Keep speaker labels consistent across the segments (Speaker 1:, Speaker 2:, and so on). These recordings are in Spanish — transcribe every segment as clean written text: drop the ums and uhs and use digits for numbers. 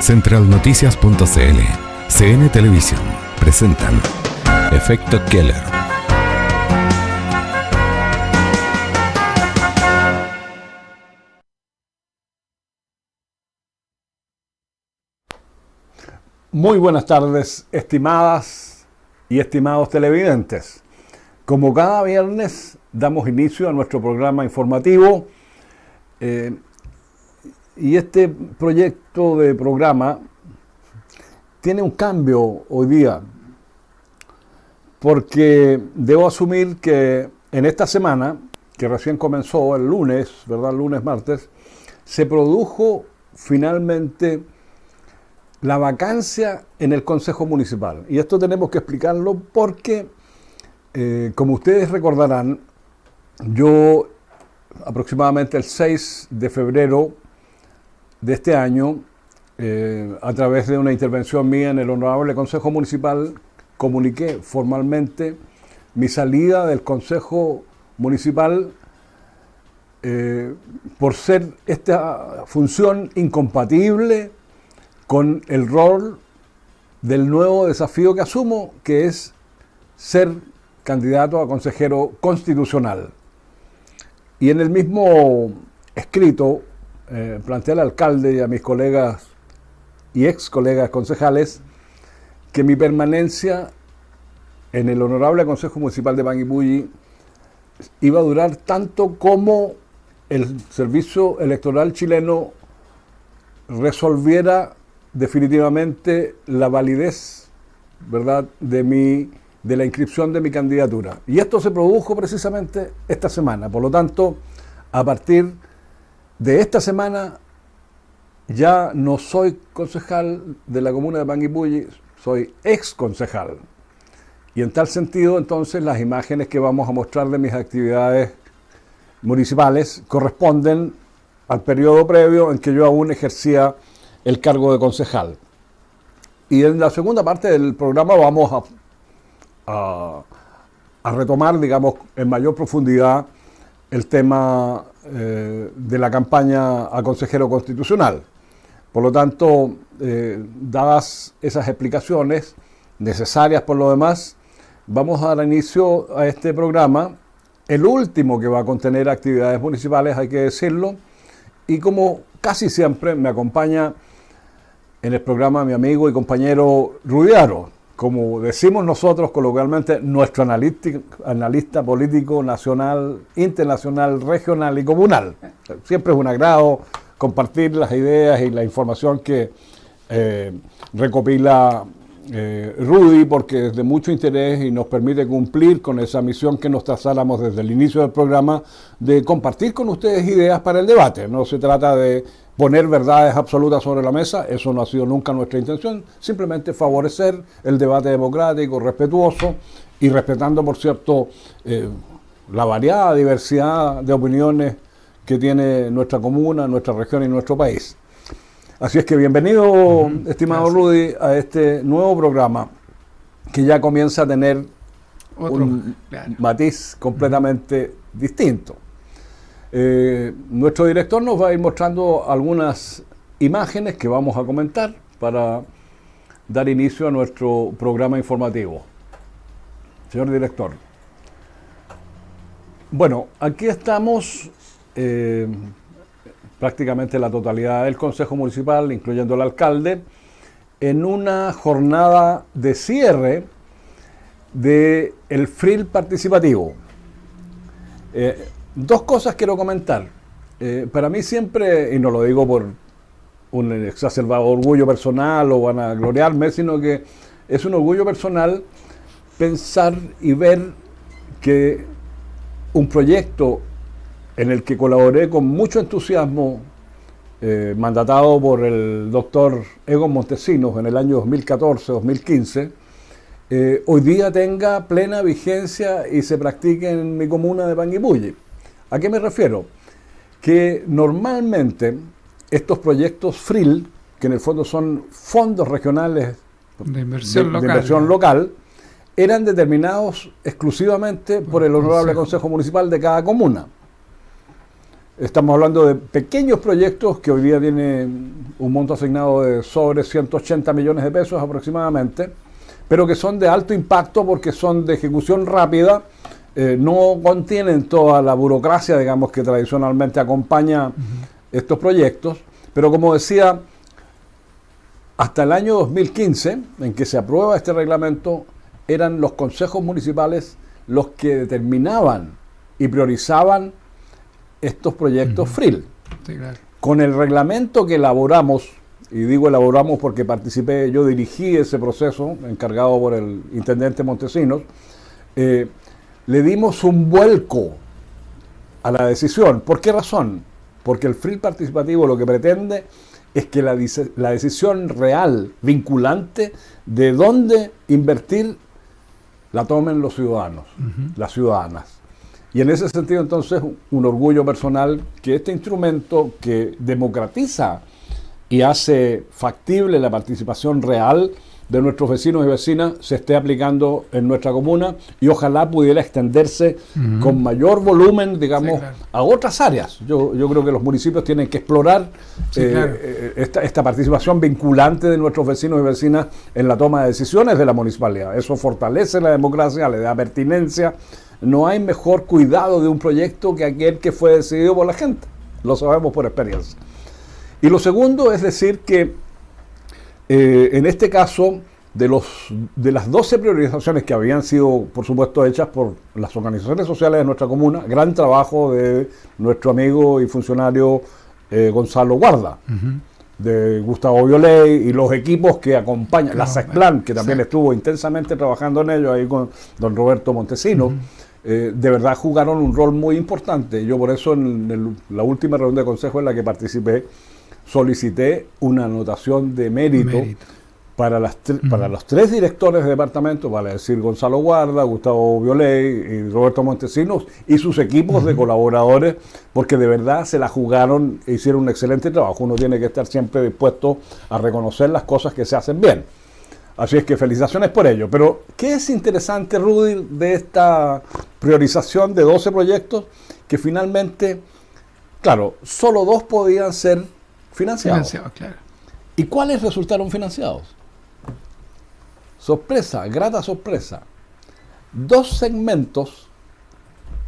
Speaker 1: Centralnoticias.cl, CN Televisión presentan Efecto Keller.
Speaker 2: Muy buenas tardes, estimadas y estimados televidentes. Como cada viernes, damos inicio a nuestro programa informativo. Y este proyecto de programa tiene un cambio hoy día, porque debo asumir que en esta semana, que recién comenzó el lunes, ¿verdad? Lunes, martes, se produjo finalmente la vacancia en el Consejo Municipal. Y esto tenemos que explicarlo porque, como ustedes recordarán, yo aproximadamente el 6 de febrero de este año, a través de una intervención mía en el Honorable Consejo Municipal, comuniqué formalmente mi salida del Consejo Municipal por ser esta función incompatible con el rol del nuevo desafío que asumo, que es ser candidato a consejero constitucional. Y en el mismo escrito planteé al alcalde y a mis colegas y ex colegas concejales que mi permanencia en el Honorable Consejo Municipal de Panguipulli iba a durar tanto como el Servicio Electoral chileno resolviera definitivamente la validez, ¿verdad?, de la inscripción de mi candidatura. Y esto se produjo precisamente esta semana. Por lo tanto, a partir de esta semana ya no soy concejal de la comuna de Panguipulli, soy ex concejal. Y en tal sentido, entonces, las imágenes que vamos a mostrar de mis actividades municipales corresponden al periodo previo en que yo aún ejercía el cargo de concejal. Y en la segunda parte del programa vamos a retomar, digamos, en mayor profundidad el tema de la campaña a consejero constitucional. Por lo tanto, dadas esas explicaciones necesarias por lo demás, vamos a dar inicio a este programa, el último que va a contener actividades municipales, hay que decirlo, y como casi siempre me acompaña en el programa mi amigo y compañero Rudy Aro, como decimos nosotros coloquialmente, nuestro analista político nacional, internacional, regional y comunal. Siempre es un agrado compartir las ideas y la información que recopila Rudy, porque es de mucho interés y nos permite cumplir con esa misión que nos trazáramos desde el inicio del programa, de compartir con ustedes ideas para el debate. No se trata de poner verdades absolutas sobre la mesa, eso no ha sido nunca nuestra intención, simplemente favorecer el debate democrático, respetuoso y respetando, por cierto, la variada diversidad de opiniones que tiene nuestra comuna, nuestra región y nuestro país. Así es que bienvenido, estimado Rudy, a este nuevo programa que ya comienza a tener un matiz completamente distinto. Nuestro director nos va a ir mostrando algunas imágenes que vamos a comentar para dar inicio a nuestro programa informativo. Señor director. Bueno, aquí estamos prácticamente la totalidad del Consejo Municipal, incluyendo el alcalde, en una jornada de cierre del FRIL participativo. Dos cosas quiero comentar. Para mí siempre, y no lo digo por un exacerbado orgullo personal o vanagloriarme, sino que es un orgullo personal pensar y ver que un proyecto en el que colaboré con mucho entusiasmo, mandatado por el doctor Egon Montesinos en el año 2014-2015, hoy día tenga plena vigencia y se practique en mi comuna de Panguipulli. ¿A qué me refiero? Que normalmente estos proyectos FRIL, que en el fondo son fondos regionales de inversión local, eran determinados exclusivamente por el Honorable Consejo Municipal de cada comuna. Estamos hablando de pequeños proyectos que hoy día tienen un monto asignado de sobre 180 millones de pesos aproximadamente, pero que son de alto impacto porque son de ejecución rápida, no contienen toda la burocracia, digamos, que tradicionalmente acompaña estos proyectos, pero como decía, hasta el año 2015, en que se aprueba este reglamento, eran los consejos municipales los que determinaban y priorizaban estos proyectos FRIL.
Speaker 3: Sí, claro.
Speaker 2: Con el reglamento que elaboramos, y digo elaboramos porque participé, yo dirigí ese proceso, encargado por el intendente Montesinos, le dimos un vuelco a la decisión. ¿Por qué razón? Porque el FRIL participativo lo que pretende es que la decisión real, vinculante, de dónde invertir, la tomen los ciudadanos, las ciudadanas. Y en ese sentido, entonces, un orgullo personal que este instrumento que democratiza y hace factible la participación real de nuestros vecinos y vecinas se esté aplicando en nuestra comuna y ojalá pudiera extenderse con mayor volumen, digamos,
Speaker 3: Sí, claro.
Speaker 2: a otras áreas. Yo creo que los municipios tienen que explorar
Speaker 3: Claro.
Speaker 2: esta participación vinculante de nuestros vecinos y vecinas en la toma de decisiones de la municipalidad. Eso fortalece la democracia, le da pertinencia. No hay mejor cuidado de un proyecto que aquel que fue decidido por la gente. Lo sabemos por experiencia. Y lo segundo es decir que en este caso, de las 12 priorizaciones que habían sido, por supuesto, hechas por las organizaciones sociales de nuestra comuna, gran trabajo de nuestro amigo y funcionario Gonzalo Guarda, de Gustavo Violey y los equipos que acompañan, la SECPLAN, que también estuvo intensamente trabajando en ello, ahí con don Roberto Montesinos, de verdad jugaron un rol muy importante. Yo por eso en la última reunión de consejo en la que participé, solicité una anotación de mérito para los 3 directores de departamento, vale decir Gonzalo Guarda, Gustavo Violey y Roberto Montesinos y sus equipos de colaboradores, porque de verdad se la jugaron e hicieron un excelente trabajo. Uno tiene que estar siempre dispuesto a reconocer las cosas que se hacen bien. Así es que felicitaciones por ello. Pero, ¿qué es interesante, Rudy, de esta priorización de 12 proyectos? Que finalmente, claro, solo 2 podían ser financiados.
Speaker 3: Claro.
Speaker 2: ¿Y cuáles resultaron financiados? Sorpresa, grata sorpresa. 2 segmentos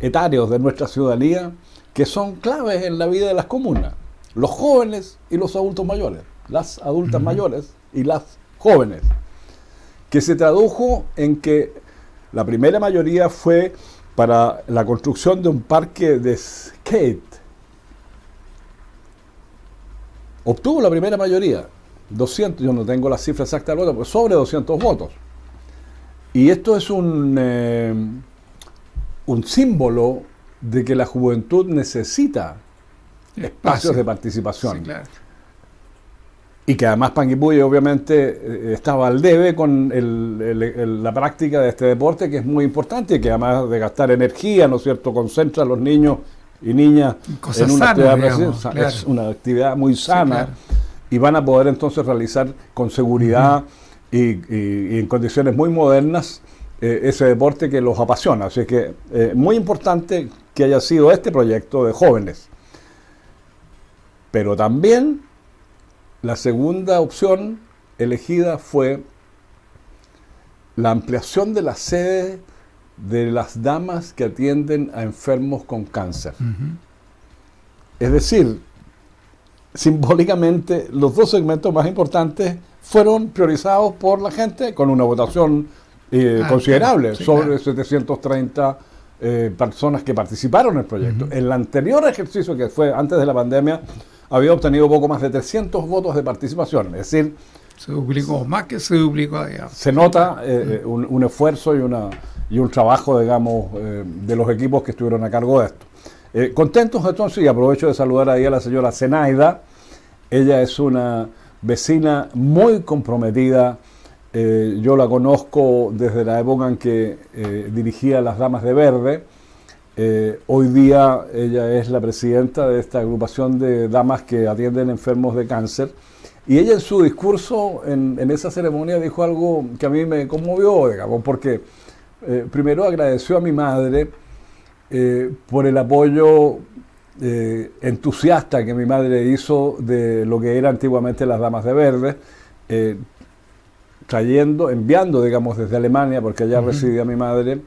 Speaker 2: etarios de nuestra ciudadanía que son claves en la vida de las comunas. Los jóvenes y los adultos mayores. Las adultas mayores y las jóvenes. Que se tradujo en que la primera mayoría fue para la construcción de un parque de skate. Obtuvo la primera mayoría, 200, yo no tengo la cifra exacta, pero sobre 200 votos. Y esto es un símbolo de que la juventud necesita espacios de participación.
Speaker 3: Sí, claro.
Speaker 2: Y que además Panguipulli obviamente estaba al debe con la práctica de este deporte, que es muy importante y que además de gastar energía, ¿no es cierto?, concentra a los niños y niñas
Speaker 3: cosas
Speaker 2: en una
Speaker 3: sanas,
Speaker 2: actividad
Speaker 3: digamos, claro.
Speaker 2: Es una actividad muy sana,
Speaker 3: Sí, claro.
Speaker 2: y van a poder entonces realizar con seguridad y en condiciones muy modernas ese deporte que los apasiona. Así que muy importante que haya sido este proyecto de jóvenes. Pero también la segunda opción elegida fue la ampliación de la sede de las damas que atienden a enfermos con cáncer. Es decir, simbólicamente los 2 segmentos más importantes fueron priorizados por la gente con una votación considerable,
Speaker 3: claro, sí,
Speaker 2: sobre
Speaker 3: claro.
Speaker 2: 730 personas que participaron en el proyecto. El anterior ejercicio, que fue antes de la pandemia, había obtenido poco más de 300 votos de participación. Es decir,
Speaker 3: Se duplicó, más que se duplicó, digamos.
Speaker 2: se nota un esfuerzo y un trabajo, digamos, de los equipos que estuvieron a cargo de esto. Contentos entonces, y aprovecho de saludar ahí a la señora Zenaida. Ella es una vecina muy comprometida. Yo la conozco desde la época en que dirigía las Damas de Verde. Hoy día ella es la presidenta de esta agrupación de damas que atienden enfermos de cáncer. Y ella en su discurso en esa ceremonia dijo algo que a mí me conmovió, digamos, porque primero agradeció a mi madre por el apoyo entusiasta que mi madre hizo de lo que era antiguamente las Damas de Verde, enviando, digamos, desde Alemania, porque allá residía mi madre,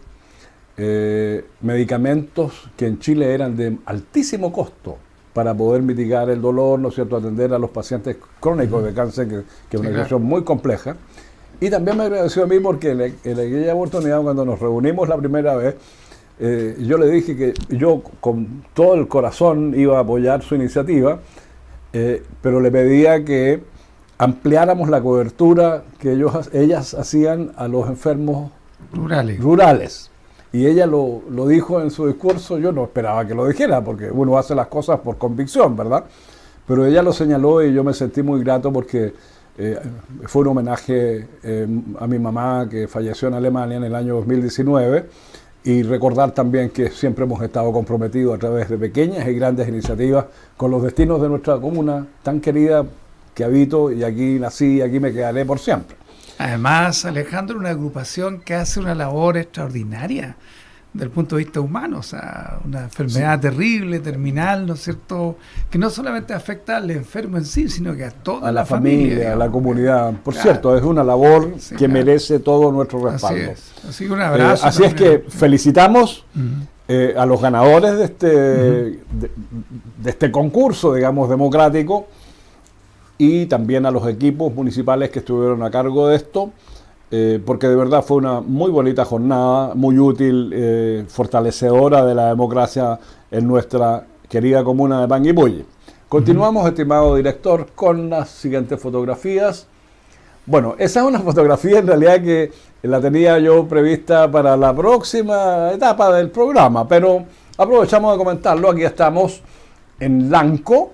Speaker 2: medicamentos que en Chile eran de altísimo costo para poder mitigar el dolor, ¿no es cierto?, atender a los pacientes crónicos de cáncer, que es una situación muy compleja. Y también me agradeció a mí porque en aquella oportunidad, cuando nos reunimos la primera vez, yo le dije que yo con todo el corazón iba a apoyar su iniciativa, pero le pedía que ampliáramos la cobertura que ellas hacían a los enfermos rurales. Y ella lo dijo en su discurso. Yo no esperaba que lo dijera, porque uno hace las cosas por convicción, ¿verdad? Pero ella lo señaló y yo me sentí muy grato porque fue un homenaje a mi mamá, que falleció en Alemania en el año 2019, y recordar también que siempre hemos estado comprometidos a través de pequeñas y grandes iniciativas con los destinos de nuestra comuna tan querida, que habito, y aquí nací y aquí me quedaré por siempre.
Speaker 3: Además, Alejandro, una agrupación que hace una labor extraordinaria desde el punto de vista humano, o sea, una enfermedad terrible, terminal, ¿no es cierto?, que no solamente afecta al enfermo en sí, sino que a toda la familia,
Speaker 2: a la comunidad. Por cierto, es una labor que merece todo nuestro respaldo.
Speaker 3: Así que un abrazo.
Speaker 2: Así es que felicitamos a los ganadores de este concurso, digamos, democrático, y también a los equipos municipales que estuvieron a cargo de esto, porque de verdad fue una muy bonita jornada, muy útil, fortalecedora de la democracia en nuestra querida comuna de Panguipulli. Continuamos, estimado director, con las siguientes fotografías. Bueno, esa es una fotografía en realidad que la tenía yo prevista para la próxima etapa del programa, pero aprovechamos de comentarlo. Aquí estamos en Lanco,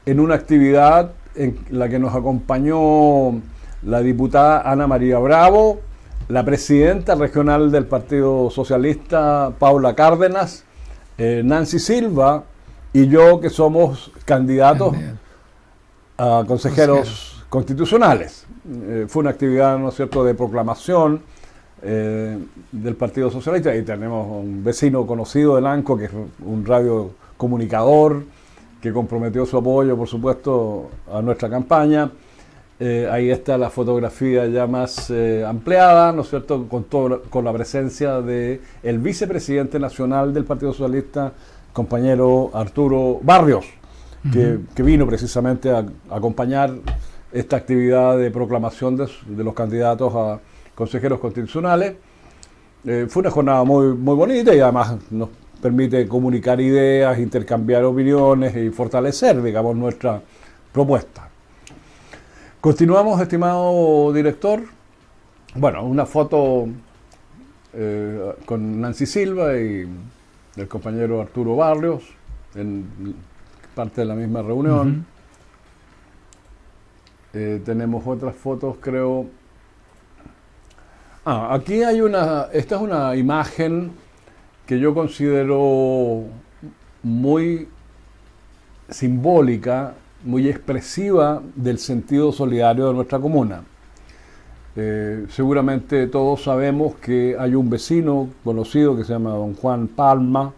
Speaker 2: en una actividad en la que nos acompañó la diputada Ana María Bravo, la presidenta regional del Partido Socialista, Paula Cárdenas, Nancy Silva y yo, que somos candidatos a consejeros constitucionales. Fue una actividad, ¿no es cierto?, de proclamación del Partido Socialista, y tenemos un vecino conocido de Lanco, que es un radiocomunicador, que comprometió su apoyo, por supuesto, a nuestra campaña. Ahí está la fotografía ya más ampliada, ¿no es cierto?, con la presencia del vicepresidente nacional del Partido Socialista, compañero Arturo Barrios, que vino precisamente a acompañar esta actividad de proclamación de los candidatos a consejeros constitucionales. Fue una jornada muy, muy bonita, y además nos permite comunicar ideas, intercambiar opiniones y fortalecer, digamos, nuestra propuesta. Continuamos, estimado director. Bueno, una foto con Nancy Silva y el compañero Arturo Barrios, en parte de la misma reunión. Tenemos otras fotos, creo. Aquí hay esta es una imagen que yo considero muy simbólica, muy expresiva del sentido solidario de nuestra comuna. Seguramente todos sabemos que hay un vecino conocido que se llama don Juan Palma,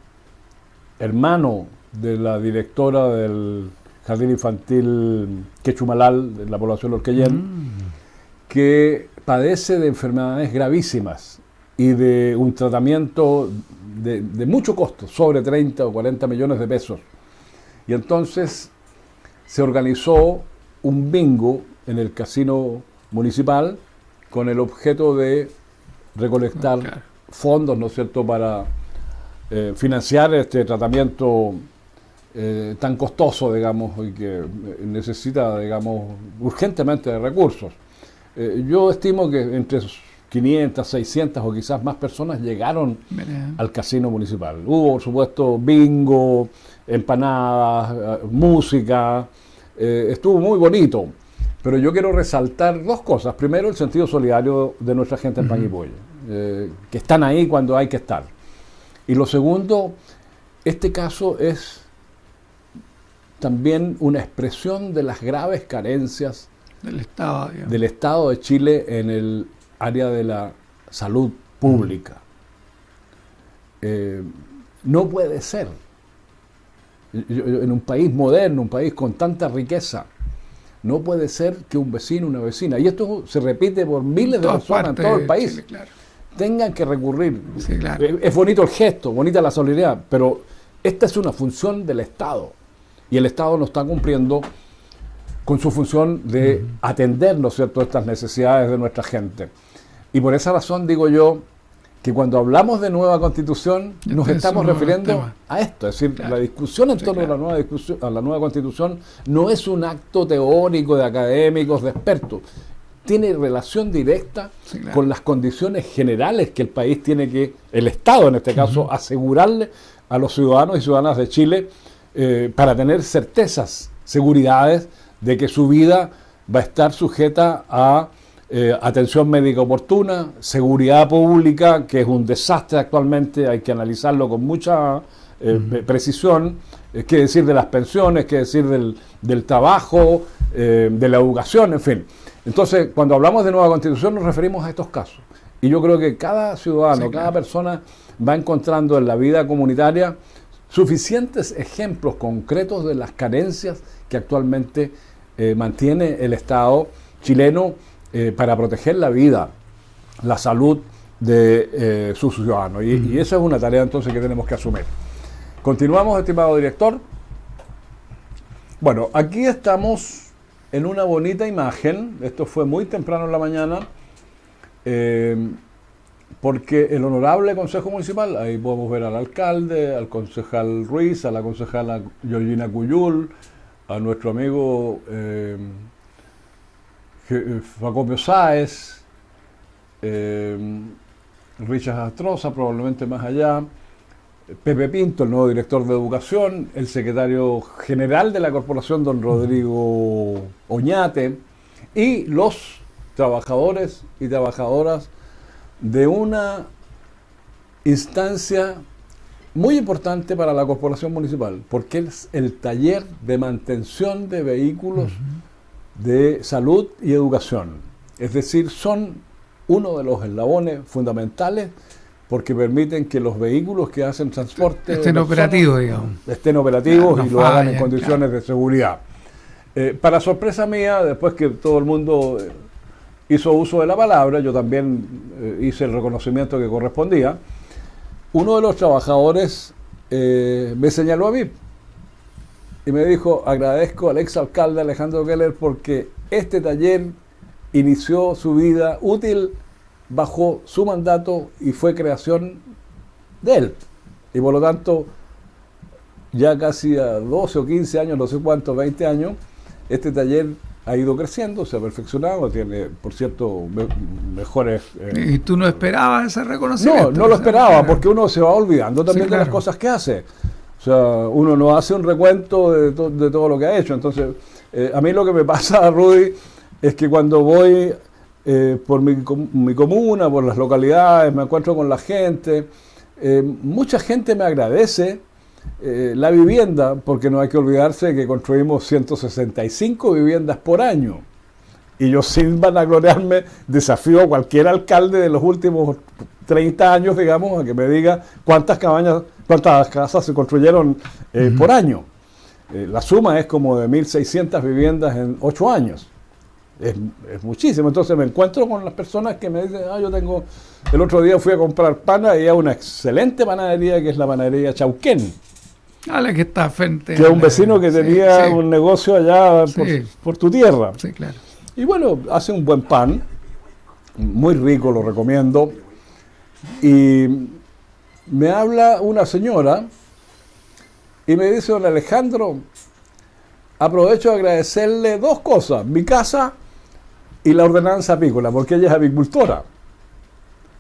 Speaker 2: hermano de la directora del Jardín Infantil Quechumalal, de la población Lorquellén, que padece de enfermedades gravísimas y de un tratamiento de mucho costo, sobre 30 o 40 millones de pesos. Y entonces se organizó un bingo en el casino municipal con el objeto de recolectar fondos, ¿no es cierto?, para financiar este tratamiento tan costoso, digamos, y que necesita, digamos, urgentemente de recursos. Yo estimo que entre 500, 600 o quizás más personas llegaron al casino municipal. Hubo, por supuesto, bingo, empanadas, música, estuvo muy bonito. Pero yo quiero resaltar dos cosas. Primero, el sentido solidario de nuestra gente en Panguipulli, que están ahí cuando hay que estar. Y lo segundo, este caso es también una expresión de las graves carencias del Estado de Chile en el área de la salud pública. No puede ser En un país moderno, un país con tanta riqueza, no puede ser que un vecino, una vecina, y esto se repite por miles de personas en todo el país,
Speaker 3: Chile, claro.
Speaker 2: tengan que recurrir.
Speaker 3: Sí, claro.
Speaker 2: Es bonito el gesto, bonita la solidaridad, pero esta es una función del Estado, y el Estado no está cumpliendo con su función de atender, ¿no es cierto?, estas necesidades de nuestra gente. Y por esa razón digo yo que cuando hablamos de nueva constitución nos estamos refiriendo a esto, es decir,
Speaker 3: Claro.
Speaker 2: la discusión en torno a la nueva constitución no es un acto teórico de académicos, de expertos, tiene relación directa con las condiciones generales que el país tiene que, el Estado en este caso, asegurarle a los ciudadanos y ciudadanas de Chile para tener certezas, seguridades de que su vida va a estar sujeta a atención médica oportuna, seguridad pública, que es un desastre actualmente, hay que analizarlo con mucha precisión, qué decir de las pensiones, qué decir del trabajo, de la educación, en fin. Entonces, cuando hablamos de nueva constitución nos referimos a estos casos. Y yo creo que cada ciudadano, cada persona va encontrando en la vida comunitaria suficientes ejemplos concretos de las carencias que actualmente mantiene el Estado chileno para proteger la vida, la salud de sus ciudadanos. Y esa es una tarea entonces que tenemos que asumir. Continuamos, estimado director. Bueno, aquí estamos en una bonita imagen. Esto fue muy temprano en la mañana, porque el honorable Consejo Municipal, ahí podemos ver al alcalde, al concejal Ruiz, a la concejala Georgina Cuyul, a nuestro amigo Facomio Sáez, Richard Astroza, probablemente más allá, Pepe Pinto, el nuevo director de Educación, el secretario general de la corporación, don Rodrigo Oñate, y los trabajadores y trabajadoras de una instancia muy importante para la corporación municipal, porque es el taller de mantención de vehículos de salud y educación. Es decir, son uno de los eslabones fundamentales porque permiten que los vehículos que hacen transporte
Speaker 3: estén operativos, digamos.
Speaker 2: Estén operativos
Speaker 3: Claro,
Speaker 2: y
Speaker 3: no
Speaker 2: lo hagan en
Speaker 3: fallen,
Speaker 2: condiciones de seguridad. Para sorpresa mía, después que todo el mundo hizo uso de la palabra, yo también hice el reconocimiento que correspondía, uno de los trabajadores me señaló a mí y me dijo: agradezco al exalcalde Alejandro Keller porque este taller inició su vida útil bajo su mandato y fue creación de él. Y por lo tanto, ya casi a 12 o 15 años, no sé cuántos, 20 años, este taller ha ido creciendo, se ha perfeccionado, tiene, por cierto, mejores...
Speaker 3: ¿Y tú no esperabas ese reconocimiento?
Speaker 2: No lo esperaba, porque uno se va olvidando también de las cosas que hace. O sea, uno no hace un recuento de todo lo que ha hecho. Entonces, a mí lo que me pasa, Rudy, es que cuando voy por mi comuna, por las localidades, me encuentro con la gente, mucha gente me agradece la vivienda, porque no hay que olvidarse que construimos 165 viviendas por año. Y yo, sin vanagloriarme, desafío a cualquier alcalde de los últimos 30 años, digamos, a que me diga cuántas casas se construyeron por año. La suma es como de 1.600 viviendas en 8 años. Es muchísimo. Entonces me encuentro con las personas que me dicen: yo tengo... El otro día fui a comprar pan y a una excelente panadería, que es la panadería Chauquén.
Speaker 3: La que está frente.
Speaker 2: Que es un vecino que tenía un negocio allá por tu tierra.
Speaker 3: Sí, claro.
Speaker 2: Y bueno, hace un buen pan, muy rico, lo recomiendo. Y me habla una señora y me dice: don Alejandro, aprovecho de agradecerle dos cosas: mi casa y la ordenanza apícola, porque ella es apicultora.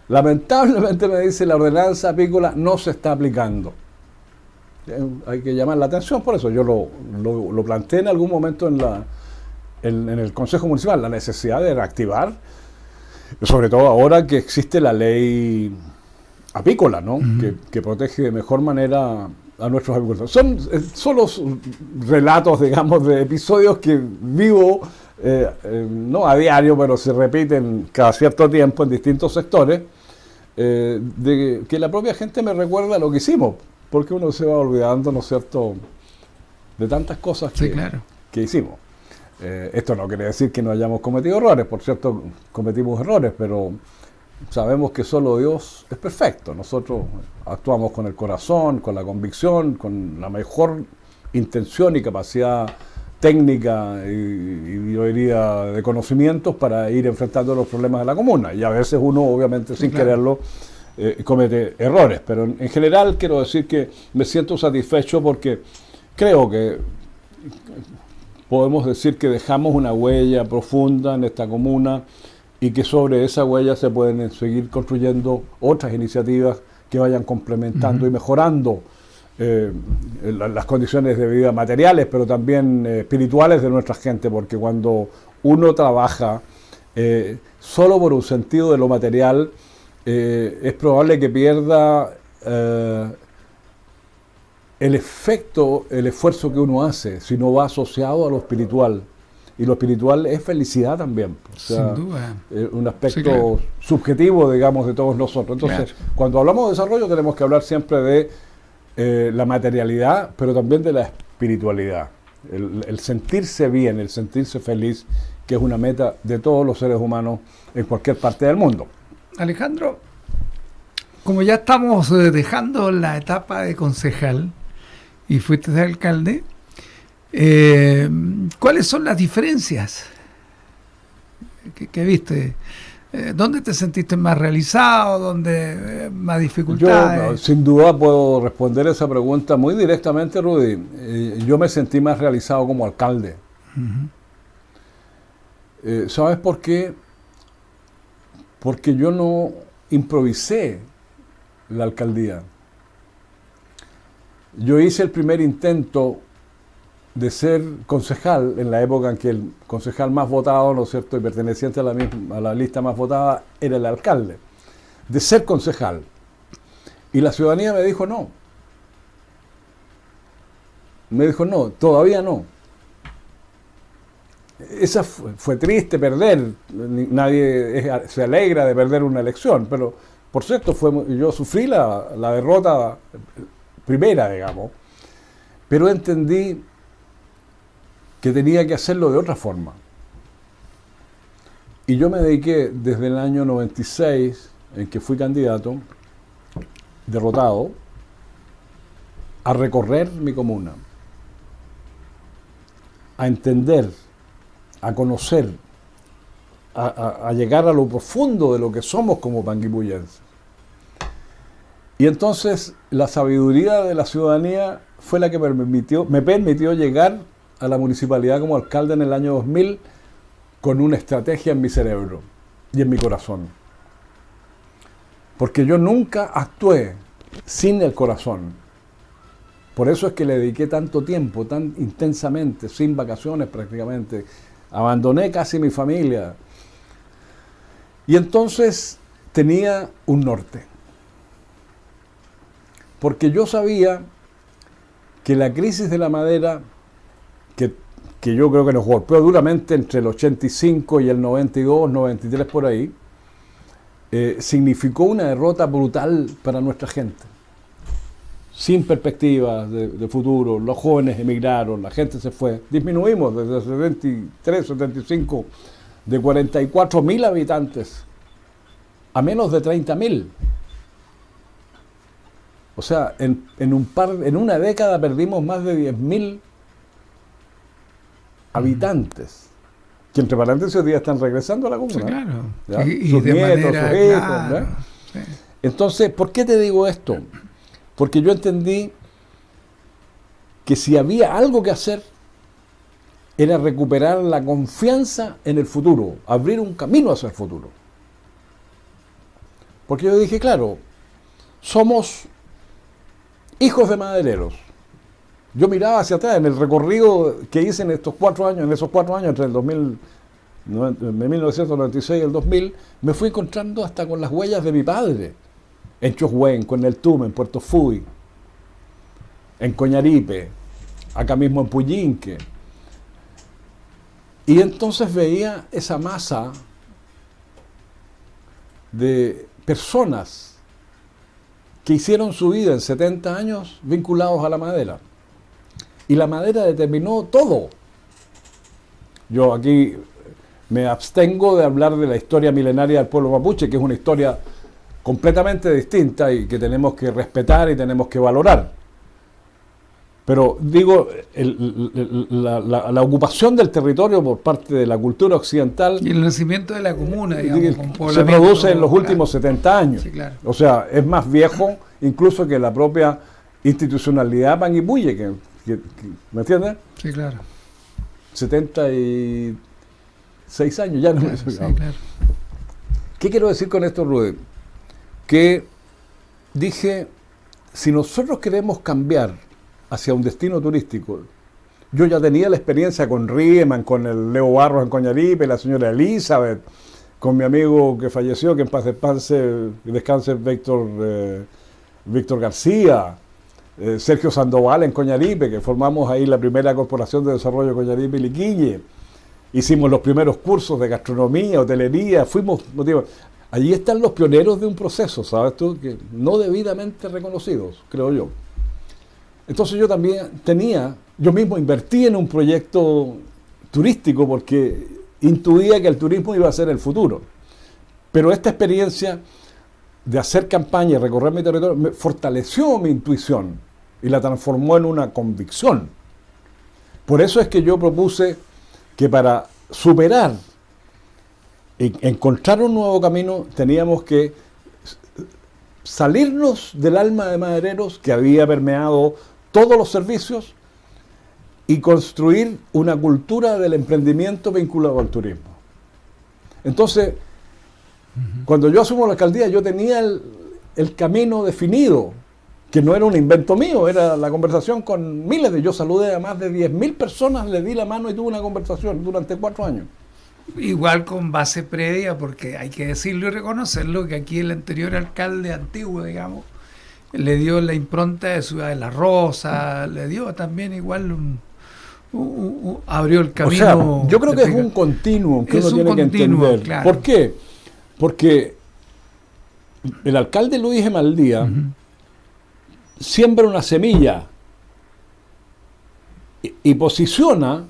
Speaker 2: Lamentablemente, me dice, la ordenanza apícola no se está aplicando. Hay que llamar la atención por eso. Yo lo planteé en algún momento en el Consejo Municipal, la necesidad de reactivar, sobre todo ahora que existe la ley apícola, ¿no? Que protege de mejor manera a nuestros apicultores. Son solo relatos, digamos, de episodios que vivo, no a diario, pero se repiten cada cierto tiempo en distintos sectores, de que la propia gente me recuerda lo que hicimos, porque uno se va olvidando, ¿no es cierto?, de tantas cosas
Speaker 3: Sí, claro.
Speaker 2: que hicimos. Esto no quiere decir que no hayamos cometido errores, por cierto, cometimos errores, pero sabemos que solo Dios es perfecto. Nosotros actuamos con el corazón, con la convicción, con la mejor intención y capacidad técnica y yo diría de conocimientos para ir enfrentando los problemas de la comuna. Y a veces uno, obviamente, sin
Speaker 3: claro.
Speaker 2: quererlo, comete errores. Pero en general quiero decir que me siento satisfecho porque creo que podemos decir que dejamos una huella profunda en esta comuna y que sobre esa huella se pueden seguir construyendo otras iniciativas que vayan complementando y mejorando las condiciones de vida materiales, pero también espirituales de nuestra gente, porque cuando uno trabaja solo por un sentido de lo material, es probable que pierda el efecto, el esfuerzo que uno hace, si no va asociado a lo espiritual. Y lo espiritual es felicidad también. O sea,
Speaker 3: sin duda.
Speaker 2: Un aspecto
Speaker 3: Sí, claro.
Speaker 2: subjetivo, digamos, de todos nosotros. Entonces,
Speaker 3: Claro.
Speaker 2: cuando hablamos de desarrollo tenemos que hablar siempre de la materialidad, pero también de la espiritualidad. El sentirse bien, el sentirse feliz, que es una meta de todos los seres humanos en cualquier parte del mundo.
Speaker 3: Alejandro, como ya estamos dejando la etapa de concejal y fuiste de alcalde, ¿cuáles son las diferencias que viste? ¿Dónde te sentiste más realizado? ¿Dónde más dificultades?
Speaker 2: Yo, sin duda, puedo responder esa pregunta muy directamente, Rudy. Yo me sentí más realizado como alcalde. ¿Sabes por qué? Porque yo no improvisé la alcaldía. Yo hice el primer intento de ser concejal en la época en que el concejal más votado, ¿no es cierto?, y perteneciente a la lista más votada, era el alcalde, de ser concejal. Y la ciudadanía me dijo no. Me dijo no, todavía no. Esa fue triste perder, nadie se alegra de perder una elección, pero por cierto yo sufrí la derrota primera, digamos, pero entendí que tenía que hacerlo de otra forma. Y yo me dediqué desde el año 96, en que fui candidato, derrotado, a recorrer mi comuna, a entender, a conocer, a llegar a lo profundo de lo que somos como panguipullenses. Y entonces la sabiduría de la ciudadanía fue la que me permitió llegar a la municipalidad como alcalde en el año 2000 con una estrategia en mi cerebro y en mi corazón. Porque yo nunca actué sin el corazón. Por eso es que le dediqué tanto tiempo, tan intensamente, sin vacaciones prácticamente. Abandoné casi mi familia. Y entonces tenía un norte. Porque yo sabía que la crisis de la madera, que yo creo que nos golpeó duramente entre el 85 y el 92, 93 por ahí, significó una derrota brutal para nuestra gente. Sin perspectivas de futuro, los jóvenes emigraron, la gente se fue. Disminuimos desde 73, 75, de 44.000 habitantes a menos de 30.000. O sea, en una década perdimos más de 10.000 habitantes, que entre paréntesis hoy día están regresando a la comuna.
Speaker 3: Sí, claro.
Speaker 2: ¿Ya?
Speaker 3: Y
Speaker 2: Sus
Speaker 3: de
Speaker 2: nietos,
Speaker 3: manera,
Speaker 2: sus hijos.
Speaker 3: claro,
Speaker 2: ¿Ya?
Speaker 3: sí.
Speaker 2: Entonces, ¿por qué te digo esto? Porque yo entendí que si había algo que hacer, era recuperar la confianza en el futuro, abrir un camino hacia el futuro. Porque yo dije, claro, somos hijos de madereros. Yo miraba hacia atrás en el recorrido que hice en esos 4 años entre el 1996 y el 2000, me fui encontrando hasta con las huellas de mi padre, en Chohuen, en el Tume, en Puerto Fuy, en Coñaripe, acá mismo en Puyinque. Y entonces veía esa masa de personas que hicieron su vida en 70 años vinculados a la madera. Y la madera determinó todo. Yo aquí me abstengo de hablar de la historia milenaria del pueblo mapuche, que es una historia completamente distinta y que tenemos que respetar y tenemos que valorar. Pero digo, la ocupación del territorio por parte de la cultura occidental
Speaker 3: Y el nacimiento de la comuna, digamos, con
Speaker 2: se
Speaker 3: poblamiento,
Speaker 2: produce en los
Speaker 3: claro.
Speaker 2: últimos 70 años.
Speaker 3: Sí, claro.
Speaker 2: O sea, es más viejo incluso que la propia institucionalidad panguipulli, ¿me entiendes?
Speaker 3: Sí, claro.
Speaker 2: 76 años, ya no me
Speaker 3: Sí,
Speaker 2: sé.
Speaker 3: claro.
Speaker 2: ¿Qué quiero decir con esto, Rudy? Que dije, si nosotros queremos cambiar hacia un destino turístico, yo ya tenía la experiencia con Riemann, con el Leo Barros en Coñaripe, la señora Elizabeth, con mi amigo que falleció, que en paz descanse Víctor García, Sergio Sandoval en Coñaripe, que formamos ahí la primera Corporación de Desarrollo Coñaripe y Liquiñe. Hicimos los primeros cursos de gastronomía, hotelería, fuimos motivos. Allí están los pioneros de un proceso, ¿sabes tú? Que no debidamente reconocidos, creo yo. Entonces yo también yo mismo invertí en un proyecto turístico porque intuía que el turismo iba a ser el futuro. Pero esta experiencia de hacer campaña y recorrer mi territorio me fortaleció mi intuición y la transformó en una convicción. Por eso es que yo propuse que para superar y encontrar un nuevo camino teníamos que salirnos del alma de madereros que había permeado todos los servicios y construir una cultura del emprendimiento vinculado al turismo. Entonces, cuando yo asumo la alcaldía, yo tenía el camino definido, que no era un invento mío, era la conversación con miles de... Yo saludé a más de 10.000 personas, le di la mano y tuve una conversación durante 4 años.
Speaker 3: Igual con base previa, porque hay que decirlo y reconocerlo, que aquí el anterior alcalde antiguo, digamos, le dio la impronta de Ciudad de la Rosa, le dio también igual abrió el camino.
Speaker 2: O sea, yo creo que es un continuum que uno tiene que entender.
Speaker 3: Claro.
Speaker 2: ¿Por qué? Porque el alcalde Luis Emaldía siembra una semilla y posiciona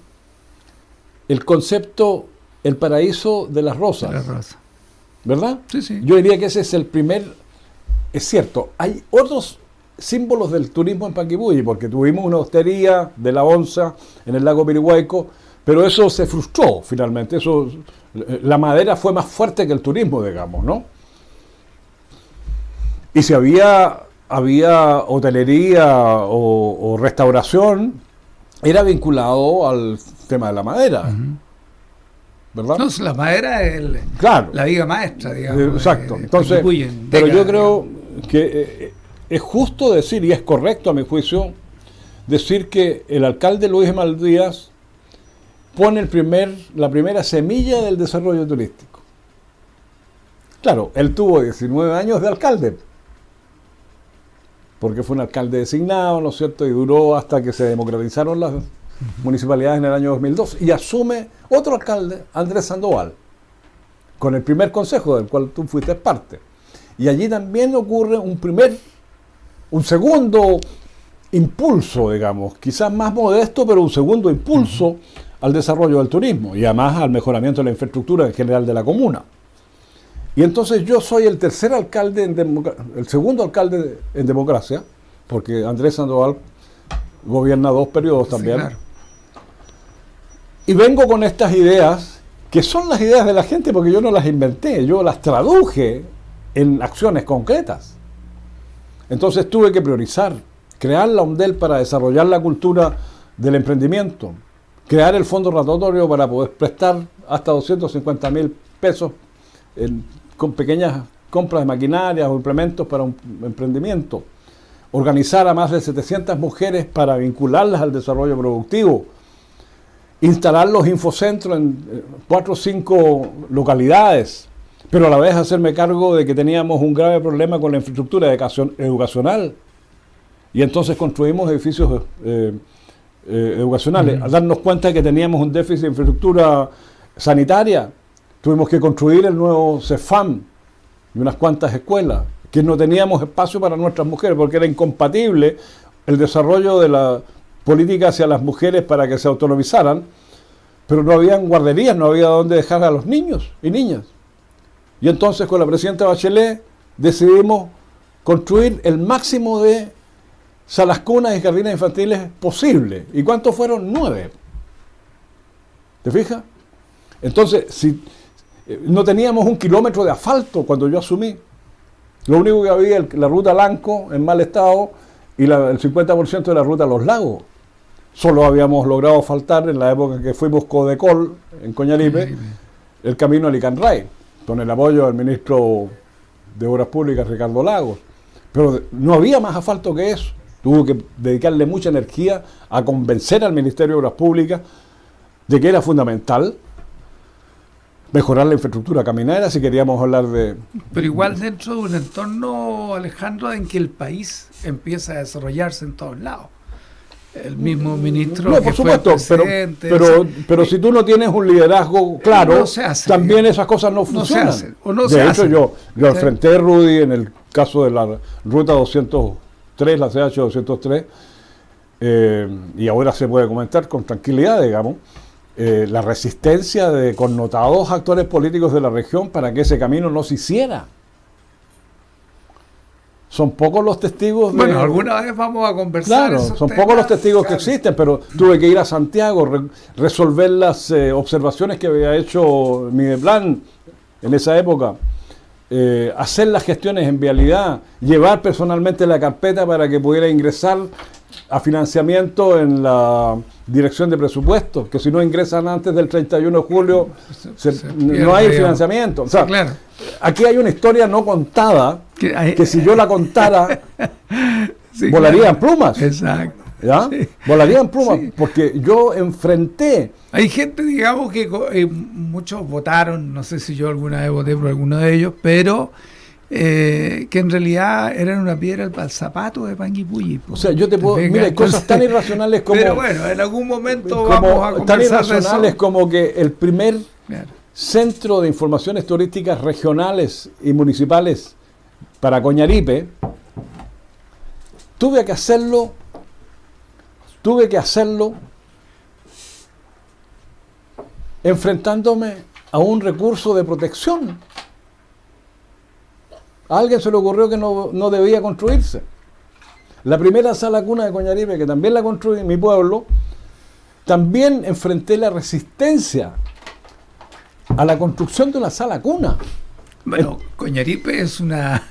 Speaker 2: el concepto el paraíso de las rosas.
Speaker 3: De la Rosa.
Speaker 2: ¿Verdad?
Speaker 3: Sí, sí.
Speaker 2: Yo diría que ese es el primer... Es cierto, hay otros símbolos del turismo en Panguipulli, porque tuvimos una hostería de la onza en el lago Pirihuaico, pero eso se frustró finalmente. La madera fue más fuerte que el turismo, digamos, ¿no? Y si había hotelería o restauración, era vinculado al tema de la madera. ¿Verdad?
Speaker 3: No, la madera es
Speaker 2: claro,
Speaker 3: la viga maestra, digamos.
Speaker 2: Exacto.
Speaker 3: De
Speaker 2: Entonces,
Speaker 3: Panguipulli en
Speaker 2: pero yo
Speaker 3: décadas,
Speaker 2: creo
Speaker 3: digamos.
Speaker 2: que es justo decir, y es correcto a mi juicio, decir que el alcalde Luis Emaldías pone la primera semilla del desarrollo turístico. Claro, él tuvo 19 años de alcalde, porque fue un alcalde designado, ¿no es cierto? Y duró hasta que se democratizaron las municipalidades en el año 2002. Y asume otro alcalde, Andrés Sandoval, con el primer consejo del cual tú fuiste parte. Y allí también ocurre un segundo impulso, digamos, quizás más modesto, pero un segundo impulso al desarrollo del turismo y además al mejoramiento de la infraestructura en general de la comuna. Y entonces yo soy el tercer alcalde, el segundo alcalde en democracia, porque Andrés Sandoval gobierna 2 periodos también.
Speaker 3: Sí, claro.
Speaker 2: Y vengo con estas ideas, que son las ideas de la gente, porque yo no las inventé, yo las traduje en acciones concretas. Entonces tuve que priorizar, crear la UNDEL para desarrollar la cultura del emprendimiento, crear el fondo rotatorio para poder prestar hasta 250.000 pesos con pequeñas compras de maquinarias o implementos para un emprendimiento, organizar a más de 700 mujeres para vincularlas al desarrollo productivo, instalar los infocentros en 4 o 5 localidades, pero a la vez hacerme cargo de que teníamos un grave problema con la infraestructura educacional. Y entonces construimos edificios educacionales. Al darnos cuenta de que teníamos un déficit de infraestructura sanitaria, tuvimos que construir el nuevo CEFAM y unas cuantas escuelas, que no teníamos espacio para nuestras mujeres, porque era incompatible el desarrollo de la política hacia las mujeres para que se autonomizaran, pero no habían guarderías, no había dónde dejar a los niños y niñas. Y entonces con la presidenta Bachelet decidimos construir el máximo de salas cunas y jardines infantiles posible. ¿Y cuántos fueron? 9. ¿Te fijas? Entonces, si no teníamos 1 kilómetro de asfalto cuando yo asumí. Lo único que había era la ruta Lanco en mal estado y el 50% de la ruta Los Lagos. Solo habíamos logrado asfaltar en la época que fuimos Codecol en Coñaripe el camino a Licanray, con el apoyo del ministro de Obras Públicas, Ricardo Lagos. Pero no había más asfalto que eso. Tuvo que dedicarle mucha energía a convencer al Ministerio de Obras Públicas de que era fundamental mejorar la infraestructura caminera si queríamos hablar de...
Speaker 3: Pero igual dentro de un entorno, Alejandro, en que el país empieza a desarrollarse en todos lados. El mismo ministro
Speaker 2: No,
Speaker 3: que
Speaker 2: por
Speaker 3: fue
Speaker 2: supuesto,
Speaker 3: presidente,
Speaker 2: pero si tú no tienes un liderazgo claro,
Speaker 3: no se hace,
Speaker 2: también
Speaker 3: digamos.
Speaker 2: esas cosas no funcionan.
Speaker 3: se hacen, o no
Speaker 2: de
Speaker 3: se
Speaker 2: hecho,
Speaker 3: hacen.
Speaker 2: yo
Speaker 3: Sí.
Speaker 2: enfrenté, Rudy, en el caso de la ruta 203, la CH 203, y ahora se puede comentar con tranquilidad, digamos, la resistencia de connotados actores políticos de la región para que ese camino no se hiciera. Son pocos los testigos de...
Speaker 3: Bueno, alguna vez vamos a conversar.
Speaker 2: Claro,
Speaker 3: esos
Speaker 2: son
Speaker 3: temas.
Speaker 2: pocos los testigos que
Speaker 3: Claro.
Speaker 2: existen, pero tuve que ir a Santiago, resolver las observaciones que había hecho Mideplan en esa época, hacer las gestiones en vialidad, llevar personalmente la carpeta para que pudiera ingresar a financiamiento en la dirección de presupuestos, que si no ingresan antes del 31 de julio
Speaker 3: Se pierde,
Speaker 2: no hay
Speaker 3: digamos.
Speaker 2: financiamiento. O sea,
Speaker 3: Sí, claro.
Speaker 2: aquí hay una historia no contada que si yo la contara
Speaker 3: Sí,
Speaker 2: volaría
Speaker 3: claro.
Speaker 2: en plumas.
Speaker 3: Exacto.
Speaker 2: ¿Ya?
Speaker 3: Sí.
Speaker 2: Volaría en plumas,
Speaker 3: Sí.
Speaker 2: porque yo enfrenté.
Speaker 3: Hay gente, digamos, que muchos votaron, no sé si yo alguna vez voté por alguno de ellos, pero que en realidad eran una piedra para el zapato de Panguipulli.
Speaker 2: O sea, yo te puedo.
Speaker 3: Venga,
Speaker 2: Mira, hay cosas
Speaker 3: entonces,
Speaker 2: tan irracionales como.
Speaker 3: Pero bueno, en algún momento
Speaker 2: como
Speaker 3: vamos a
Speaker 2: tan
Speaker 3: conversar de
Speaker 2: irracionales
Speaker 3: eso.
Speaker 2: como que el primer
Speaker 3: Claro.
Speaker 2: centro de informaciones turísticas regionales y municipales para Coñaripe, tuve que hacerlo enfrentándome a un recurso de protección. A alguien se le ocurrió que no debía construirse. La primera sala cuna de Coñaripe, que también la construí en mi pueblo, también enfrenté la resistencia a la construcción de una sala cuna.
Speaker 3: Bueno, Coñaripe es una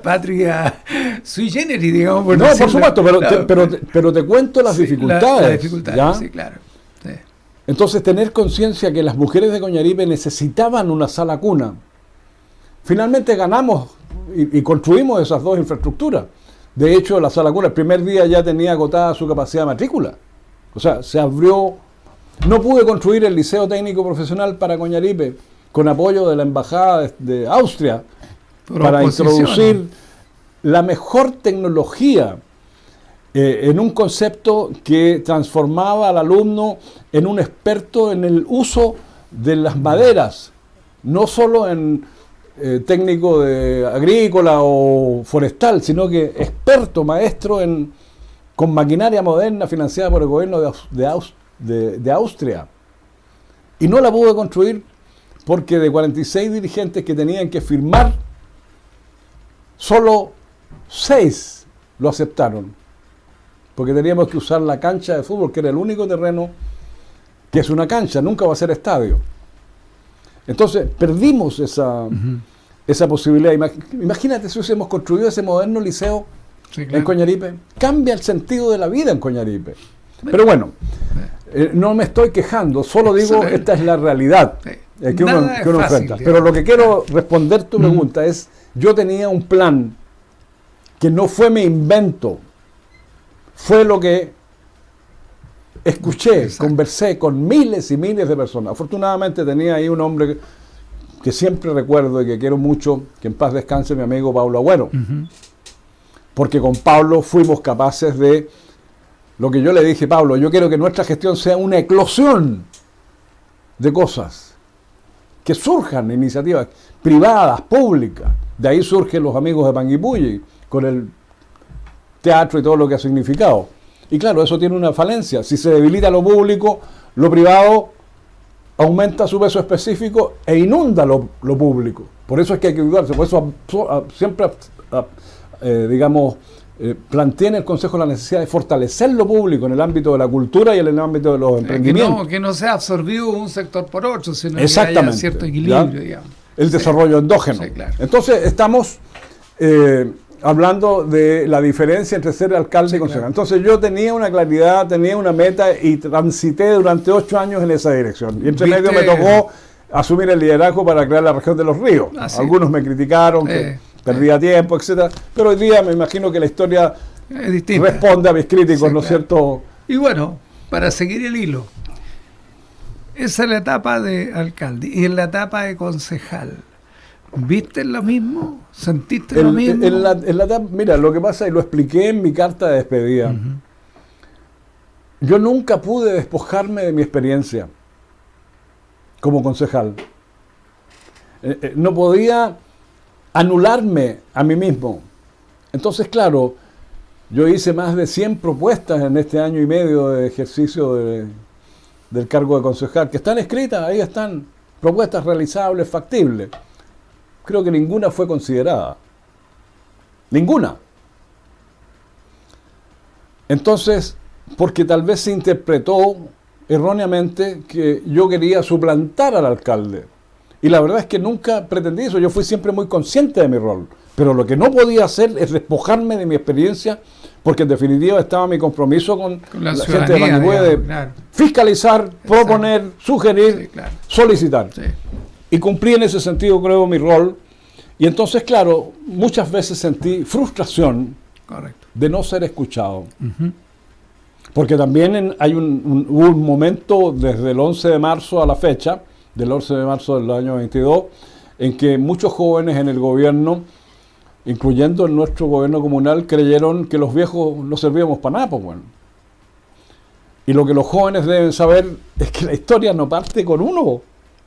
Speaker 3: patria sui generis, digamos.
Speaker 2: No, por
Speaker 3: decirlo.
Speaker 2: supuesto,
Speaker 3: Claro.
Speaker 2: pero te cuento las
Speaker 3: Sí,
Speaker 2: dificultades.
Speaker 3: las dificultades,
Speaker 2: ¿ya?
Speaker 3: sí, claro. Sí.
Speaker 2: Entonces, tener conciencia que las mujeres de Coñaripe necesitaban una sala cuna. Finalmente ganamos y construimos esas dos infraestructuras. De hecho, la sala cuna el primer día ya tenía agotada su capacidad de matrícula. O sea, se abrió. No pude construir el Liceo Técnico Profesional para Coñaripe con apoyo de la Embajada de Austria
Speaker 3: Por
Speaker 2: para
Speaker 3: oposición,
Speaker 2: introducir la mejor tecnología en un concepto que transformaba al alumno en un experto en el uso de las maderas, no solo en técnico de agrícola o forestal, sino que experto, maestro con maquinaria moderna financiada por el gobierno de Austria. Y no la pude construir porque de 46 dirigentes que tenían que firmar, solo 6 lo aceptaron. Porque teníamos que usar la cancha de fútbol, que era el único terreno que es una cancha, nunca va a ser estadio. Entonces perdimos esa posibilidad. Imagínate si hubiésemos construido ese moderno liceo
Speaker 3: Sí, claro.
Speaker 2: en Coñaripe. Cambia el sentido de la vida en Coñaripe. Pero bueno, no me estoy quejando, solo digo,
Speaker 3: Sí.
Speaker 2: esta es la realidad
Speaker 3: Sí.
Speaker 2: que uno
Speaker 3: Nada es
Speaker 2: enfrenta.
Speaker 3: fácil,
Speaker 2: Pero
Speaker 3: digamos.
Speaker 2: lo que quiero responder tu pregunta es, yo tenía un plan que no fue mi invento, fue lo que escuché,
Speaker 3: Exacto.
Speaker 2: conversé con miles y miles de personas. Afortunadamente tenía ahí un hombre que siempre recuerdo y que quiero mucho, que en paz descanse, mi amigo Pablo Agüero.
Speaker 3: Ujú.
Speaker 2: Porque con Pablo fuimos capaces de, lo que yo le dije, Pablo, yo quiero que nuestra gestión sea una eclosión de cosas, que surjan iniciativas privadas, públicas. De ahí surgen los amigos de Panguipulli, con el teatro y todo lo que ha significado. Y claro, eso tiene una falencia. Si se debilita lo público, lo privado aumenta su peso específico e inunda lo público. Por eso es que hay que cuidarse. Por eso siempre, planteé en el Consejo la necesidad de fortalecer lo público en el ámbito de la cultura y en el ámbito de los emprendimientos.
Speaker 3: Que no sea absorbido un sector por otro, sino que
Speaker 2: Exactamente,
Speaker 3: haya cierto equilibrio, digamos.
Speaker 2: El desarrollo endógeno.
Speaker 3: Sí, claro.
Speaker 2: Entonces, estamos hablando de la diferencia entre ser alcalde y concejal.
Speaker 3: Claro.
Speaker 2: Entonces, yo tenía una claridad, tenía una meta y transité durante 8 años en esa dirección. Y entre medio me tocó asumir el liderazgo para crear la región de los ríos.
Speaker 3: Sí.
Speaker 2: Algunos me criticaron que perdía tiempo, etcétera. Pero hoy día me imagino que la historia
Speaker 3: Es distinta.
Speaker 2: responde a mis críticos,
Speaker 3: Sí,
Speaker 2: ¿no es
Speaker 3: claro.
Speaker 2: cierto?
Speaker 3: Y bueno, para seguir el hilo, esa es la etapa de alcalde. Y en la etapa de concejal, ¿viste lo mismo? ¿Sentiste lo mismo?
Speaker 2: Mira, lo que pasa, y lo expliqué en mi carta de despedida, yo nunca pude despojarme de mi experiencia como concejal. No podía anularme a mí mismo. Entonces, claro, yo hice más de 100 propuestas en este año y medio de ejercicio del cargo de concejal, que están escritas, ahí están, propuestas realizables, factibles. Creo que ninguna fue considerada. Ninguna. Entonces, porque tal vez se interpretó erróneamente que yo quería suplantar al alcalde. Y la verdad es que nunca pretendí eso. Yo fui siempre muy consciente de mi rol. Pero lo que no podía hacer es despojarme de mi experiencia, porque en definitiva estaba mi compromiso con la gente de Panguipulli de
Speaker 3: claro.
Speaker 2: fiscalizar, proponer, sugerir,
Speaker 3: Sí, claro.
Speaker 2: solicitar.
Speaker 3: Sí.
Speaker 2: Y cumplí en ese sentido, creo, mi rol. Y entonces, claro, muchas veces sentí frustración
Speaker 3: Correcto.
Speaker 2: de no ser escuchado. Porque también hubo un momento desde el 11 de marzo a la fecha, del 11 de marzo del año 22, en que muchos jóvenes en el gobierno, incluyendo en nuestro gobierno comunal, creyeron que los viejos no servíamos para nada, pues bueno. Y lo que los jóvenes deben saber es que la historia no parte con uno.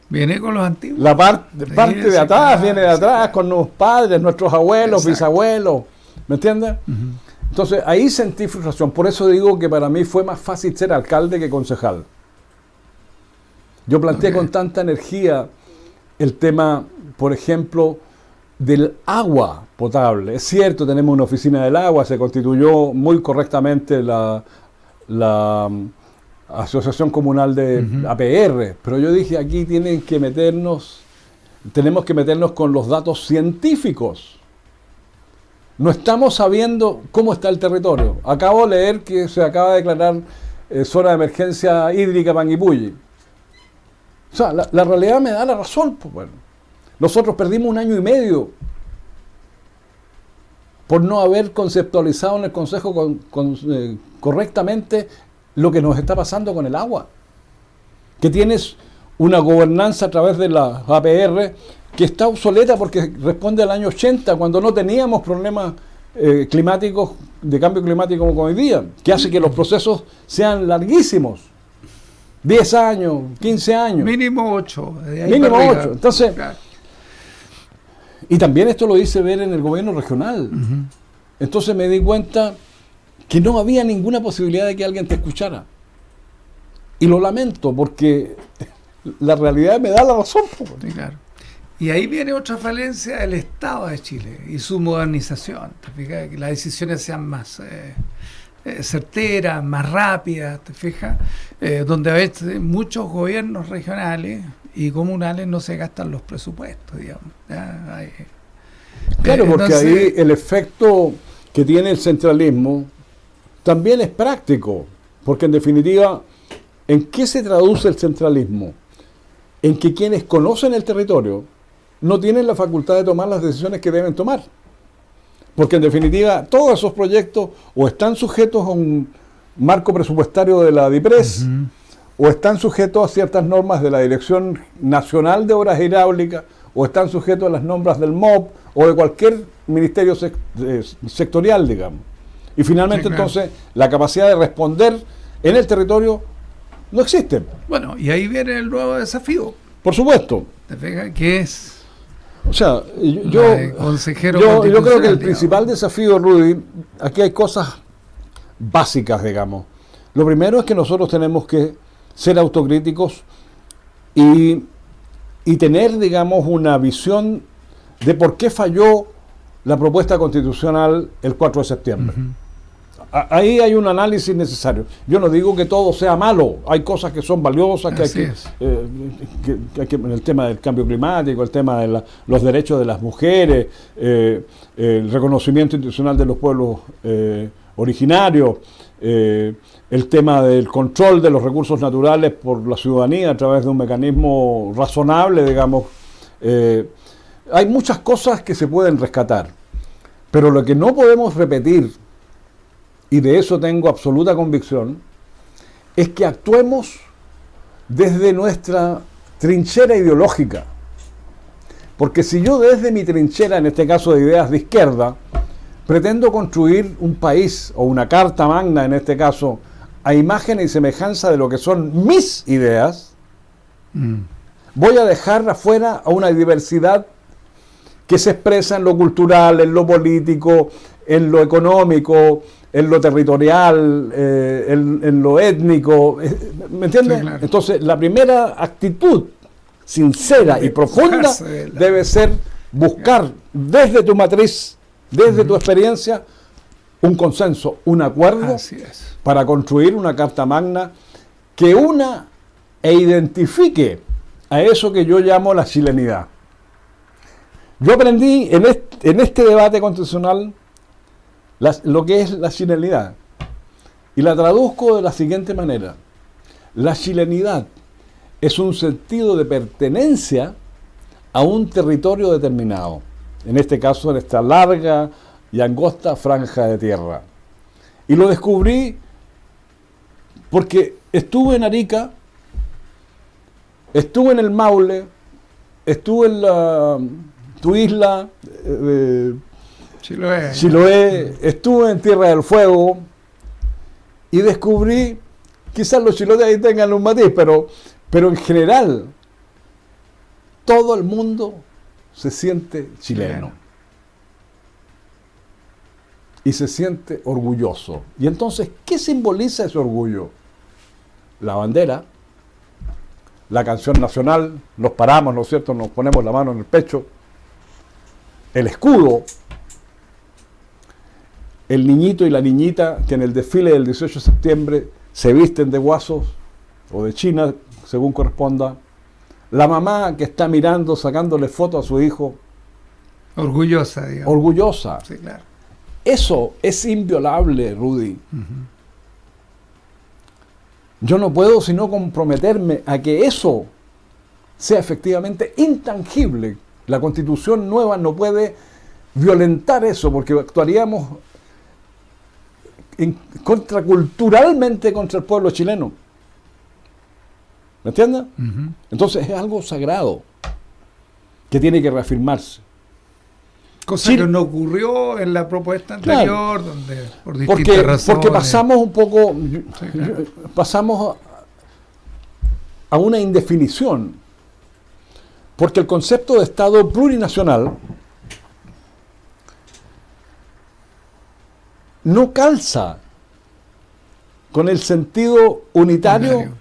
Speaker 3: Viene con los antiguos.
Speaker 2: La parte de atrás,
Speaker 3: claro,
Speaker 2: viene de atrás,
Speaker 3: claro.
Speaker 2: con los padres, nuestros abuelos,
Speaker 3: Exacto.
Speaker 2: bisabuelos, ¿me entiendes? Entonces ahí sentí frustración, por eso digo que para mí fue más fácil ser alcalde que concejal. Yo planteé con tanta energía el tema, por ejemplo, del agua potable. Es cierto, tenemos una oficina del agua, se constituyó muy correctamente la Asociación Comunal de APR, pero yo dije, aquí tenemos que meternos con los datos científicos. No estamos sabiendo cómo está el territorio. Acabo de leer que se acaba de declarar zona de emergencia hídrica Panguipulli. O sea, la realidad me da la razón. Pues bueno. Nosotros perdimos 1 año y medio por no haber conceptualizado en el Consejo correctamente lo que nos está pasando con el agua. Que tienes una gobernanza a través de la APR que está obsoleta porque responde al año 80, cuando no teníamos problemas climáticos, de cambio climático como hoy día, que hace que los procesos sean larguísimos. 10 años, 15 años.
Speaker 3: Mínimo 8.
Speaker 2: Mínimo 8. Entonces,
Speaker 3: claro.
Speaker 2: y también esto lo hice ver en el gobierno regional. Entonces me di cuenta que no había ninguna posibilidad de que alguien te escuchara. Y lo lamento porque la realidad me da la razón.
Speaker 3: Sí, claro. Y ahí viene otra falencia del Estado de Chile y su modernización. ¿Te fijas? Que las decisiones sean más certeras, más rápidas, ¿te fijas? Donde a veces muchos gobiernos regionales y comunales no se gastan los presupuestos, digamos.
Speaker 2: Claro, porque
Speaker 3: entonces,
Speaker 2: ahí el efecto que tiene el centralismo también es práctico, porque en definitiva, ¿en qué se traduce el centralismo? En que quienes conocen el territorio no tienen la facultad de tomar las decisiones que deben tomar. Porque en definitiva, todos esos proyectos o están sujetos a un marco presupuestario de la DIPRES, o están sujetos a ciertas normas de la Dirección Nacional de Obras Hidráulicas, o están sujetos a las normas del MOP, o de cualquier ministerio sectorial, digamos. Y finalmente,
Speaker 3: Sí, claro.
Speaker 2: entonces, la capacidad de responder en el territorio no existe.
Speaker 3: bueno, y ahí viene el nuevo desafío,
Speaker 2: Por supuesto.
Speaker 3: ¿te fijas? Que es
Speaker 2: O sea,
Speaker 3: la de consejero
Speaker 2: yo creo que el
Speaker 3: constitucional,
Speaker 2: principal
Speaker 3: digamos.
Speaker 2: desafío, Rudy, aquí hay cosas básicas, digamos. Lo primero es que nosotros tenemos que ser autocríticos y tener, digamos, una visión de por qué falló la propuesta constitucional el 4 de septiembre. Ahí hay un análisis necesario. Yo no digo que todo sea malo, hay cosas que son valiosas, que hay que en el tema del cambio climático, el tema de los derechos de las mujeres, el reconocimiento institucional de los pueblos originarios, el tema del control de los recursos naturales por la ciudadanía a través de un mecanismo razonable, digamos. Hay muchas cosas que se pueden rescatar, pero lo que no podemos repetir, y de eso tengo absoluta convicción, es que actuemos desde nuestra trinchera ideológica. Porque si yo desde mi trinchera, en este caso de ideas de izquierda, pretendo construir un país o una carta magna, en este caso, a imagen y semejanza de lo que son mis ideas, voy a dejar afuera a una diversidad que se expresa en lo cultural, en lo político, en lo económico, en lo territorial, en lo étnico, ¿me entiendes? Sí, claro. Entonces, la primera actitud sincera y profunda debe ser buscar desde tu matriz, desde tu experiencia, un consenso, un acuerdo para construir una carta magna que una e identifique a eso que yo llamo la chilenidad. Yo aprendí en este debate constitucional lo que es la chilenidad, y la traduzco de la siguiente manera. La chilenidad es un sentido de pertenencia a un territorio determinado, en este caso en esta larga y angosta franja de tierra. Y lo descubrí porque estuve en Arica, estuve en el Maule, estuve en tu isla, Chiloé, estuve en Tierra del Fuego y descubrí, quizás los chilotes ahí tengan un matiz, pero en general todo el mundo se siente chileno y se siente orgulloso. Y entonces, ¿qué simboliza ese orgullo? La bandera, la canción nacional, nos paramos, ¿no es cierto?, nos ponemos la mano en el pecho, el escudo, el niñito y la niñita que en el desfile del 18 de septiembre se visten de guasos o de china, según corresponda, la mamá que está mirando, sacándole foto a su hijo.
Speaker 3: Orgullosa, digamos.
Speaker 2: Orgullosa.
Speaker 3: Sí, claro.
Speaker 2: Eso es inviolable, Rudy. Yo no puedo sino comprometerme a que eso sea efectivamente intangible. La Constitución nueva no puede violentar eso, porque actuaríamos contraculturalmente contra el pueblo chileno. ¿Me entiendes? Entonces es algo sagrado que tiene que reafirmarse.
Speaker 3: Cosa que no ocurrió en la propuesta anterior, donde por distintas razones.
Speaker 2: Porque pasamos un poco, pasamos a una indefinición. Porque el concepto de Estado plurinacional no calza con el sentido unitario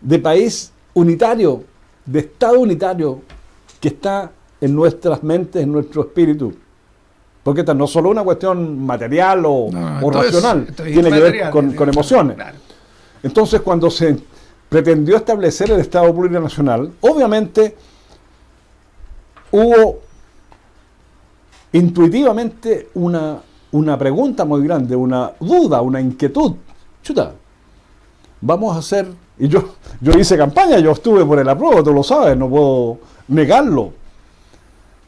Speaker 2: de país unitario, de Estado unitario que está en nuestras mentes, en nuestro espíritu. Porque esta no es solo una cuestión material o racional, tiene que ver con emociones. Claro. Entonces, cuando se pretendió establecer el Estado plurinacional, obviamente hubo intuitivamente una pregunta muy grande, una duda, una inquietud. Chuta, vamos a hacer... Y yo hice campaña, yo estuve por el apruebo, tú lo sabes, no puedo negarlo.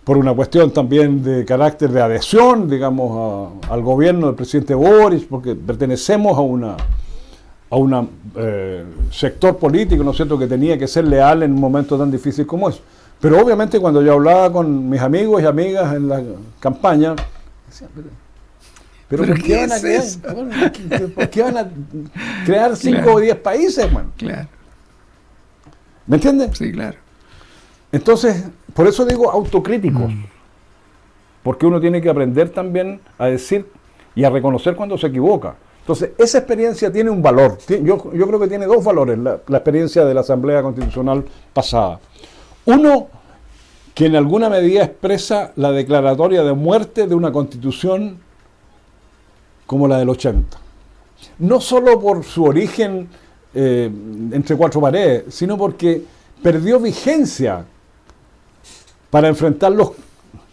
Speaker 2: Por una cuestión también de carácter de adhesión, digamos, al gobierno del presidente Boris, porque pertenecemos a un sector político, ¿no es cierto?, que tenía que ser leal en un momento tan difícil como eso. Pero obviamente cuando yo hablaba con mis amigos y amigas en la campaña, decían, ¿pero por qué van a crear? ¿Por qué van a crear 5 o 10 países, hermano?
Speaker 3: Claro.
Speaker 2: ¿Me entiendes?
Speaker 3: Sí, claro.
Speaker 2: Entonces, por eso digo autocríticos. Porque uno tiene que aprender también a decir y a reconocer cuando se equivoca. Entonces, esa experiencia tiene un valor. Yo creo que tiene dos valores la experiencia de la Asamblea Constitucional pasada. Uno, que en alguna medida expresa la declaratoria de muerte de una constitución como la del 80. No solo por su origen entre cuatro paredes, sino porque perdió vigencia para enfrentar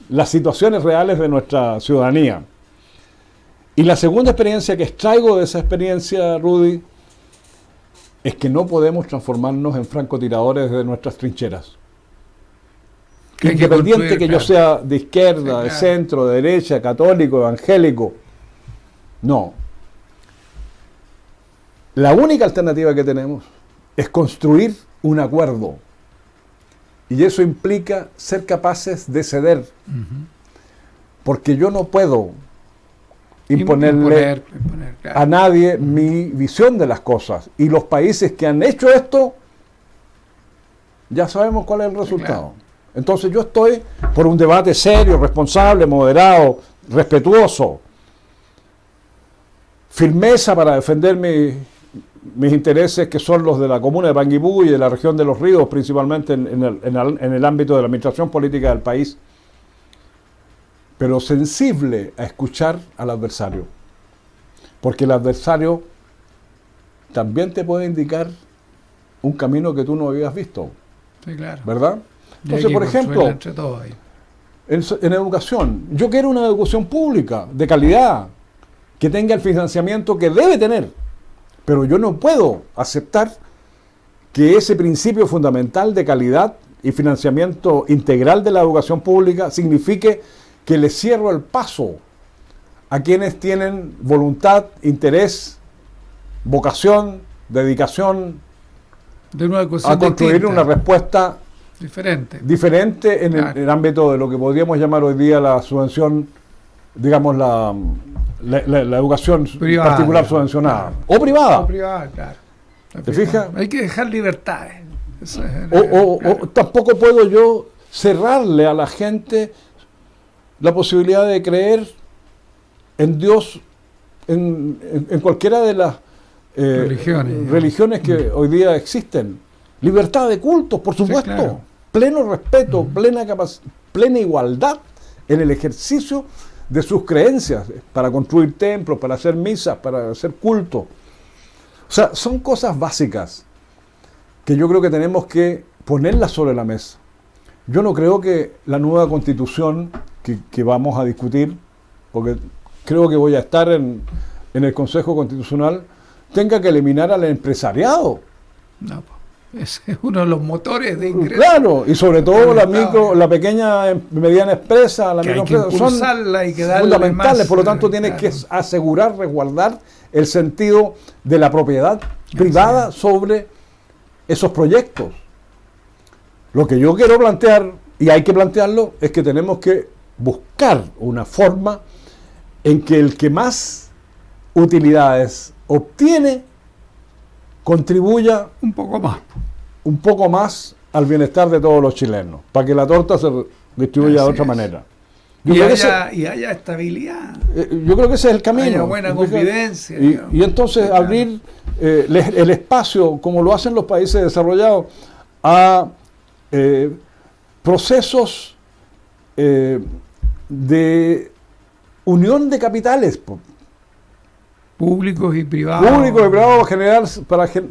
Speaker 2: las situaciones reales de nuestra ciudadanía. Y la segunda experiencia que extraigo de esa experiencia, Rudy, es que no podemos transformarnos en francotiradores de nuestras trincheras. Independiente que yo sea de izquierda, de centro, de derecha, católico, evangélico. No. La única alternativa que tenemos es construir un acuerdo. Y eso implica ser capaces de ceder. Porque yo no puedo imponerle a nadie mi visión de las cosas. Y los países que han hecho esto, ya sabemos cuál es el resultado. Claro. Entonces yo estoy por un debate serio, responsable, moderado, respetuoso, firmeza para defender mis intereses, que son los de la comuna de Panguipulli y de la región de Los Ríos, principalmente en el ámbito de la administración política del país, pero sensible a escuchar al adversario, porque el adversario también te puede indicar un camino que tú no habías visto.
Speaker 3: Sí, claro.
Speaker 2: ¿Verdad? Entonces, por ejemplo, en educación, yo quiero una educación pública, de calidad, que tenga el financiamiento que debe tener, pero yo no puedo aceptar que ese principio fundamental de calidad y financiamiento integral de la educación pública signifique que le cierro el paso a quienes tienen voluntad, interés, vocación, dedicación a construir una respuesta diferente en el ámbito de lo que podríamos llamar hoy día la subvención, digamos la educación privada, particular subvencionada. O privada.
Speaker 3: O privada, claro.
Speaker 2: ¿Te fijas?
Speaker 3: Hay que dejar libertades.
Speaker 2: O tampoco puedo yo cerrarle a la gente la posibilidad de creer en Dios en cualquiera de las religiones que hoy día existen. Libertad de cultos, por supuesto. Sí, claro. Pleno respeto, plena igualdad en el ejercicio de sus creencias, para construir templos, para hacer misas, para hacer culto. O sea, son cosas básicas que yo creo que tenemos que ponerlas sobre la mesa. Yo no creo que la nueva constitución que vamos a discutir, porque creo que voy a estar en el Consejo Constitucional, tenga que eliminar al empresariado.
Speaker 3: No, ese es uno de los motores de ingreso.
Speaker 2: Claro, y sobre todo la pequeña y mediana empresa, la microempresa, son fundamentales, por lo tanto tienes que asegurar, resguardar el sentido de la propiedad privada sobre esos proyectos. Lo que yo quiero plantear, y hay que plantearlo, es que tenemos que buscar una forma en que el que más utilidades obtiene contribuya un poco más al bienestar de todos los chilenos, para que la torta se distribuya de otra manera.
Speaker 3: Y haya estabilidad.
Speaker 2: Yo creo que ese es el camino.
Speaker 3: Haya buena convivencia.
Speaker 2: Y entonces abrir el espacio, como lo hacen los países desarrollados, a procesos de unión de capitales
Speaker 3: públicos y privados.
Speaker 2: Generar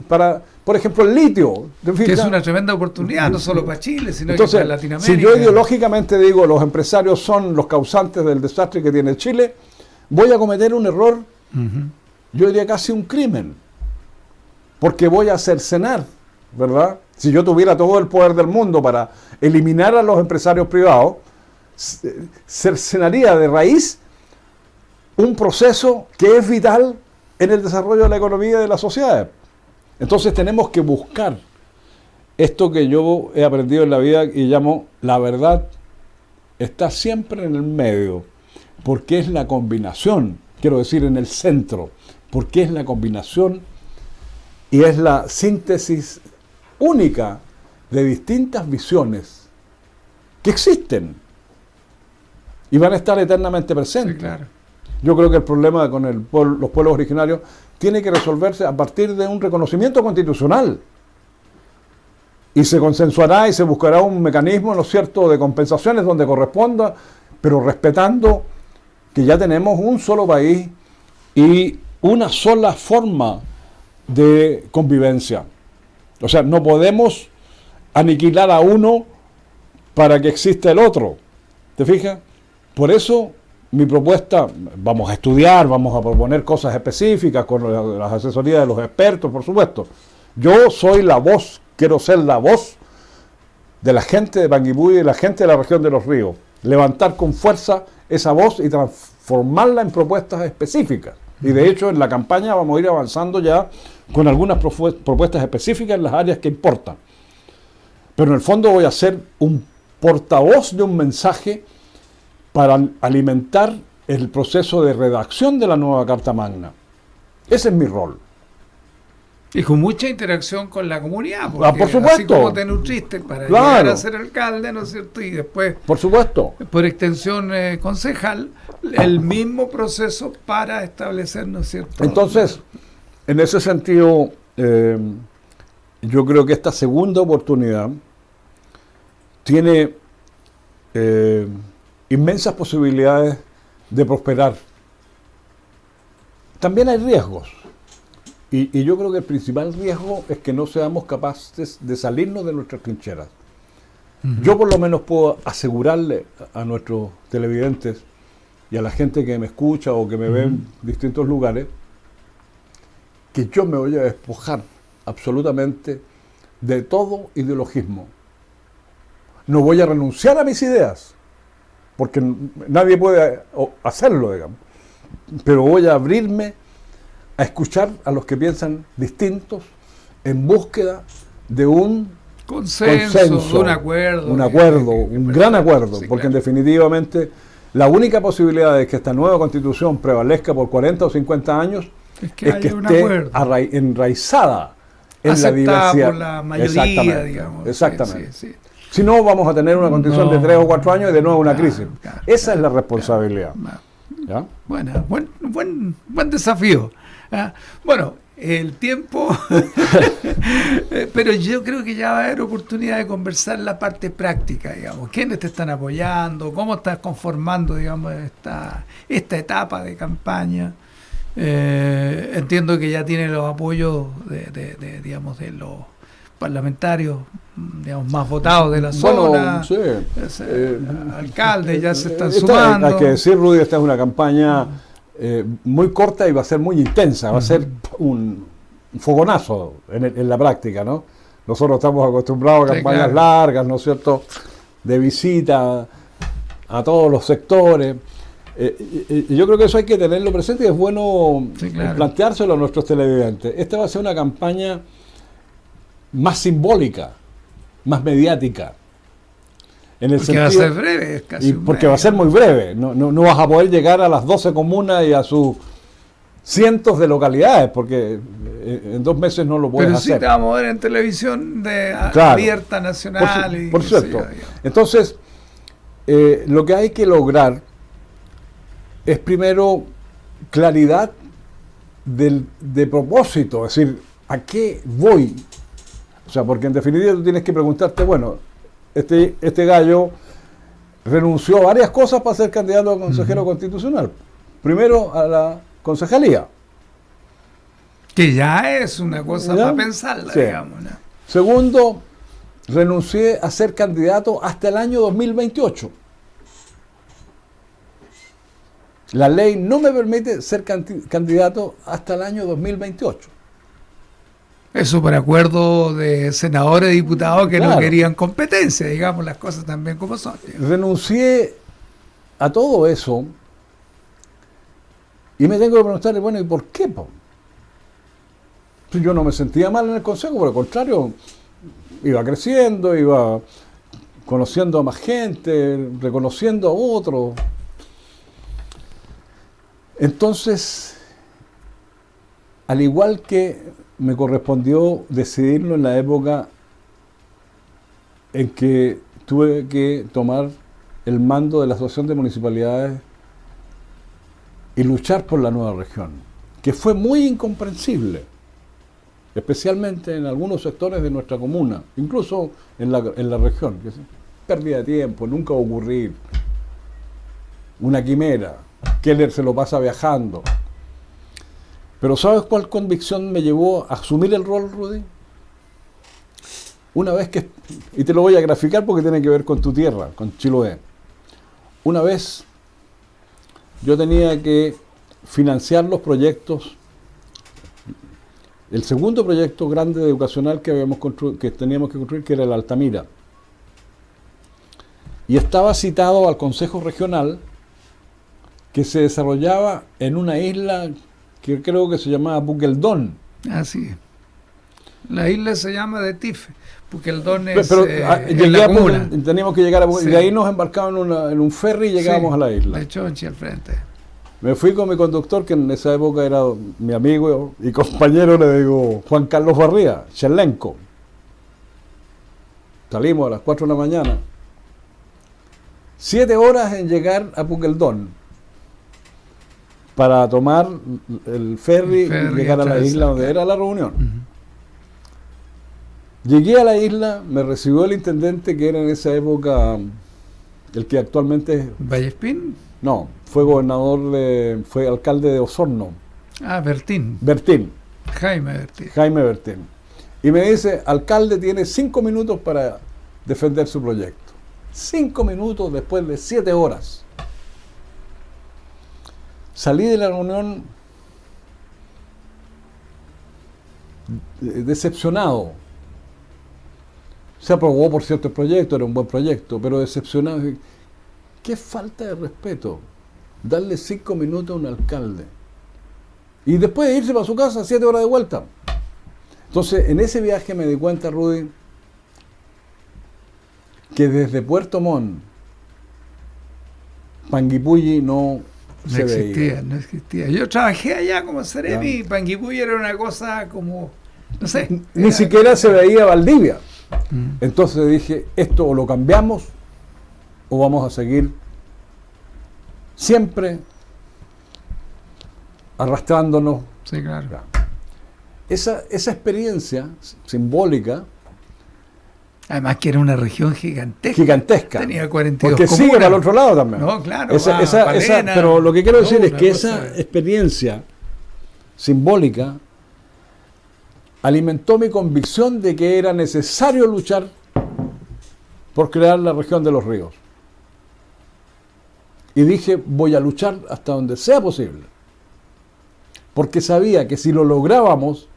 Speaker 2: para por ejemplo, el litio.
Speaker 3: Que es una tremenda oportunidad, no solo para Chile, sino que para Latinoamérica.
Speaker 2: Si yo ideológicamente digo los empresarios son los causantes del desastre que tiene Chile, voy a cometer un error, yo diría casi un crimen, porque voy a cercenar, ¿verdad? Si yo tuviera todo el poder del mundo para eliminar a los empresarios privados, cercenaría de raíz un proceso que es vital en el desarrollo de la economía y de las sociedades. Entonces tenemos que buscar esto que yo he aprendido en la vida y llamo la verdad está siempre en el medio, porque es la combinación, quiero decir en el centro, porque es la combinación y es la síntesis única de distintas visiones que existen y van a estar eternamente presentes.
Speaker 3: Sí, claro.
Speaker 2: Yo creo que el problema con los pueblos originarios tiene que resolverse a partir de un reconocimiento constitucional. Y se consensuará y se buscará un mecanismo, ¿no es cierto?, de compensaciones donde corresponda, pero respetando que ya tenemos un solo país y una sola forma de convivencia. O sea, no podemos aniquilar a uno para que exista el otro. ¿Te fijas? Por eso mi propuesta, vamos a estudiar, vamos a proponer cosas específicas con las asesorías de los expertos, por supuesto. Yo soy la voz, quiero ser la voz de la gente de Panguipulli y de la gente de la región de los ríos. Levantar con fuerza esa voz y transformarla en propuestas específicas. Y de hecho en la campaña vamos a ir avanzando ya con algunas propuestas específicas en las áreas que importan. Pero en el fondo voy a ser un portavoz de un mensaje para alimentar el proceso de redacción de la nueva Carta Magna. Ese es mi rol.
Speaker 3: Y con mucha interacción con la comunidad, porque
Speaker 2: por supuesto.
Speaker 3: así como te nutriste para llegar a ser alcalde, ¿no es cierto? Y después,
Speaker 2: por supuesto,
Speaker 3: por extensión concejal, el mismo proceso para establecer, ¿no es cierto?
Speaker 2: Entonces, en ese sentido, yo creo que esta segunda oportunidad tiene inmensas posibilidades de prosperar. También hay riesgos. Y yo creo que el principal riesgo es que no seamos capaces de salirnos de nuestras trincheras. Yo por lo menos puedo asegurarle a nuestros televidentes y a la gente que me escucha o que me ve en distintos lugares que yo me voy a despojar absolutamente de todo ideologismo. No voy a renunciar a mis ideas, porque nadie puede hacerlo, digamos. Pero voy a abrirme a escuchar a los que piensan distintos en búsqueda de un consenso,
Speaker 3: de un acuerdo.
Speaker 2: Un gran acuerdo,
Speaker 3: sí,
Speaker 2: porque
Speaker 3: claro.
Speaker 2: definitivamente la única posibilidad de que esta nueva constitución prevalezca por 40 o 50 años es que esté enraizada en
Speaker 3: aceptada
Speaker 2: la diversidad.
Speaker 3: Por la mayoría, digamos.
Speaker 2: Exactamente.
Speaker 3: Sí.
Speaker 2: Si no, vamos a tener una constitución de 3 o 4 años y de nuevo una crisis. Esa es la responsabilidad. ¿Ya?
Speaker 3: Bueno, buen desafío. Bueno, el tiempo, pero yo creo que ya va a haber oportunidad de conversar la parte práctica, digamos, quiénes te están apoyando, cómo estás conformando, digamos, esta etapa de campaña. Entiendo que ya tiene los apoyos digamos, de los parlamentarios, digamos, más votados de la zona.
Speaker 2: Sí.
Speaker 3: Alcaldes ya se están sumando.
Speaker 2: Hay que decir, Rudy, esta es una campaña muy corta y va a ser muy intensa, va a ser un fogonazo en la práctica, ¿no? Nosotros estamos acostumbrados a campañas largas, ¿no es cierto?, de visita a todos los sectores. Yo creo que eso hay que tenerlo presente y es bueno planteárselo a nuestros televidentes. Esta va a ser una campaña más simbólica, más mediática. En el
Speaker 3: porque
Speaker 2: sentido,
Speaker 3: va a ser breve, es casi
Speaker 2: porque va a ser muy breve. No vas a poder llegar a las 12 comunas y a sus cientos de localidades, porque en 2 meses no lo puedes hacer.
Speaker 3: Pero sí te vamos a ver en televisión abierta, nacional.
Speaker 2: Por cierto. Entonces, lo que hay que lograr es primero claridad de propósito, es decir, ¿a qué voy? O sea, porque en definitiva tú tienes que preguntarte, bueno, este gallo renunció a varias cosas para ser candidato a consejero constitucional. Primero a la concejalía.
Speaker 3: Que ya es una cosa para pensarla, digamos, ¿no?
Speaker 2: Segundo, renuncié a ser candidato hasta el año 2028. La ley no me permite ser candidato hasta el año 2028.
Speaker 3: Eso por acuerdo de senadores y diputados que no querían competencia, digamos las cosas también como son.
Speaker 2: Renuncié a todo eso y me tengo que preguntar, bueno, ¿y por qué? Yo no me sentía mal en el consejo, por el contrario, iba creciendo, iba conociendo a más gente, reconociendo a otros. Entonces, al igual que me correspondió decidirlo en la época en que tuve que tomar el mando de la Asociación de Municipalidades y luchar por la nueva región, que fue muy incomprensible, especialmente en algunos sectores de nuestra comuna, incluso en la región. Que es pérdida de tiempo, nunca va a ocurrir, una quimera, Keller se lo pasa viajando. Pero ¿sabes cuál convicción me llevó a asumir el rol, Rudy? Una vez que, y te lo voy a graficar porque tiene que ver con tu tierra, con Chiloé. Una vez yo tenía que financiar los proyectos, el segundo proyecto grande educacional que teníamos que construir, que era el Altamira. Y estaba citado al Consejo Regional, que se desarrollaba en una isla que creo que se llamaba Pukeldón.
Speaker 3: Así es. La isla se llama de Tife, Pukeldón es
Speaker 2: Pero
Speaker 3: en la comuna.
Speaker 2: Teníamos que llegar a
Speaker 3: Sí.
Speaker 2: y de ahí nos embarcaban en un ferry y llegábamos a la isla.
Speaker 3: De Chonchi al frente.
Speaker 2: Me fui con mi conductor, que en esa época era mi amigo y compañero, le digo, Juan Carlos Barría, Chelenco. Salimos a las 4 de la mañana. 7 horas en llegar a Pukeldón para tomar el ferry y llegar a la isla donde era la reunión. Llegué a la isla, me recibió el intendente que era en esa época el que actualmente es...
Speaker 3: ¿Vallespín?
Speaker 2: No, fue fue alcalde de Osorno.
Speaker 3: Ah, Bertín.
Speaker 2: Bertín,
Speaker 3: Jaime Bertín.
Speaker 2: Jaime Bertín. Y me dice, alcalde tiene 5 minutos para defender su proyecto. 5 minutos después de 7 horas. Salí de la reunión decepcionado. Se aprobó, por cierto, el proyecto, era un buen proyecto, pero decepcionado. Qué falta de respeto darle 5 minutos a un alcalde. Y después de irse para su casa, 7 horas de vuelta. Entonces, en ese viaje me di cuenta, Rudy, que desde Puerto Montt, Panguipulli no se veía.
Speaker 3: No existía. Yo trabajé allá como seremi y Panguipulli era una cosa como, no sé.
Speaker 2: Ni siquiera se veía Valdivia. Entonces dije, esto o lo cambiamos o vamos a seguir siempre arrastrándonos.
Speaker 3: Sí, claro.
Speaker 2: Esa experiencia simbólica,
Speaker 3: además que era una región gigantesca.
Speaker 2: gigantesca.
Speaker 3: Tenía 42
Speaker 2: porque
Speaker 3: comunas.
Speaker 2: sigue al otro lado también.
Speaker 3: No, claro. Palena,
Speaker 2: pero lo que quiero decir es que
Speaker 3: cosa...
Speaker 2: esa experiencia simbólica alimentó mi convicción de que era necesario luchar por crear la región de los ríos. Y dije, voy a luchar hasta donde sea posible. Porque sabía que si lo lográbamos,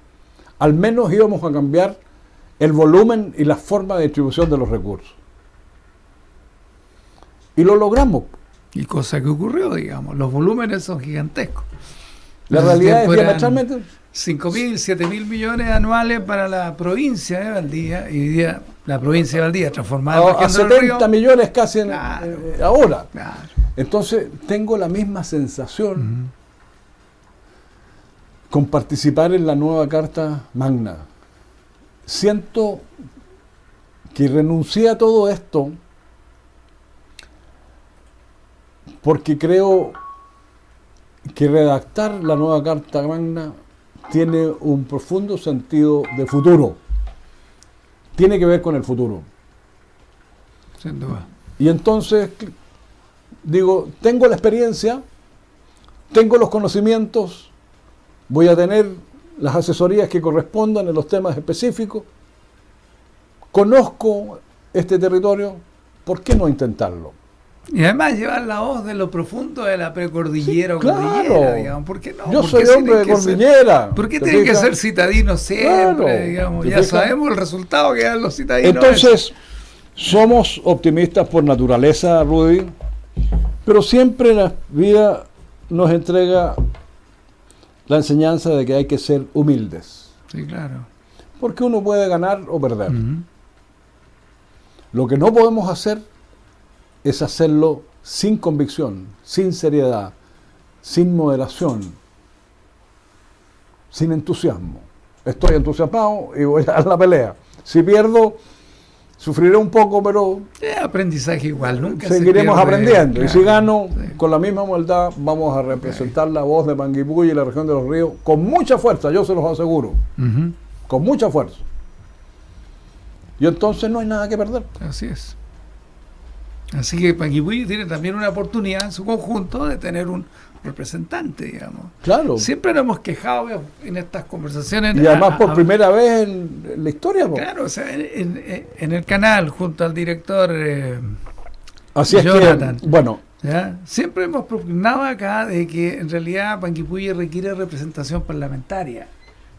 Speaker 2: al menos íbamos a cambiar el volumen y la forma de distribución de los recursos. Y lo logramos.
Speaker 3: Y cosa que ocurrió, digamos, los volúmenes son gigantescos.
Speaker 2: La realidad es diametralmente...
Speaker 3: 5.000, 7.000 millones anuales para la provincia de Valdivia, y hoy día la provincia de Valdivia transformada
Speaker 2: a 70 millones casi ahora.
Speaker 3: Claro.
Speaker 2: Entonces, tengo la misma sensación con participar en la nueva Carta Magna. Siento que renuncié a todo esto porque creo que redactar la nueva Carta Magna tiene un profundo sentido de futuro. Tiene que ver con el futuro.
Speaker 3: Sin duda.
Speaker 2: Y entonces, digo, tengo la experiencia, tengo los conocimientos, voy a tener las asesorías que correspondan en los temas específicos, conozco este territorio, ¿por qué no intentarlo?
Speaker 3: Y además llevar la voz de lo profundo de la precordillera o cordillera, digamos. ¿Por qué no?
Speaker 2: Yo soy hombre de cordillera.
Speaker 3: ¿Por qué tienen que ser citadinos siempre, digamos? Ya sabemos el resultado que dan los citadinos.
Speaker 2: Entonces, somos optimistas por naturaleza, Rudy, pero siempre la vida nos entrega la enseñanza de que hay que ser humildes.
Speaker 3: Sí, claro.
Speaker 2: Porque uno puede ganar o perder. Lo que no podemos hacer es hacerlo sin convicción, sin seriedad, sin moderación, sin entusiasmo. Estoy entusiasmado y voy a dar la pelea. Si pierdo, Sufriré un poco, pero
Speaker 3: Aprendizaje igual, nunca se
Speaker 2: seguiremos
Speaker 3: pierde,
Speaker 2: aprendiendo.
Speaker 3: claro.
Speaker 2: Y si gano,
Speaker 3: Sí.
Speaker 2: con la misma humildad, vamos a representar la voz de Panguipulli y la región de los ríos con mucha fuerza, yo se los aseguro,
Speaker 3: Ujú,
Speaker 2: con mucha fuerza. Y entonces no hay nada que perder.
Speaker 3: así es. Así que Panguipulli tiene también una oportunidad en su conjunto de tener un representante, digamos.
Speaker 2: Claro.
Speaker 3: Siempre nos hemos quejado en estas conversaciones.
Speaker 2: Y además por primera vez en la historia. Po.
Speaker 3: Claro, o sea, en el canal, junto al director
Speaker 2: Así es
Speaker 3: Jonathan.
Speaker 2: que, bueno,
Speaker 3: ¿ya? Siempre hemos propugnado acá de que en realidad Panguipulli requiere representación parlamentaria,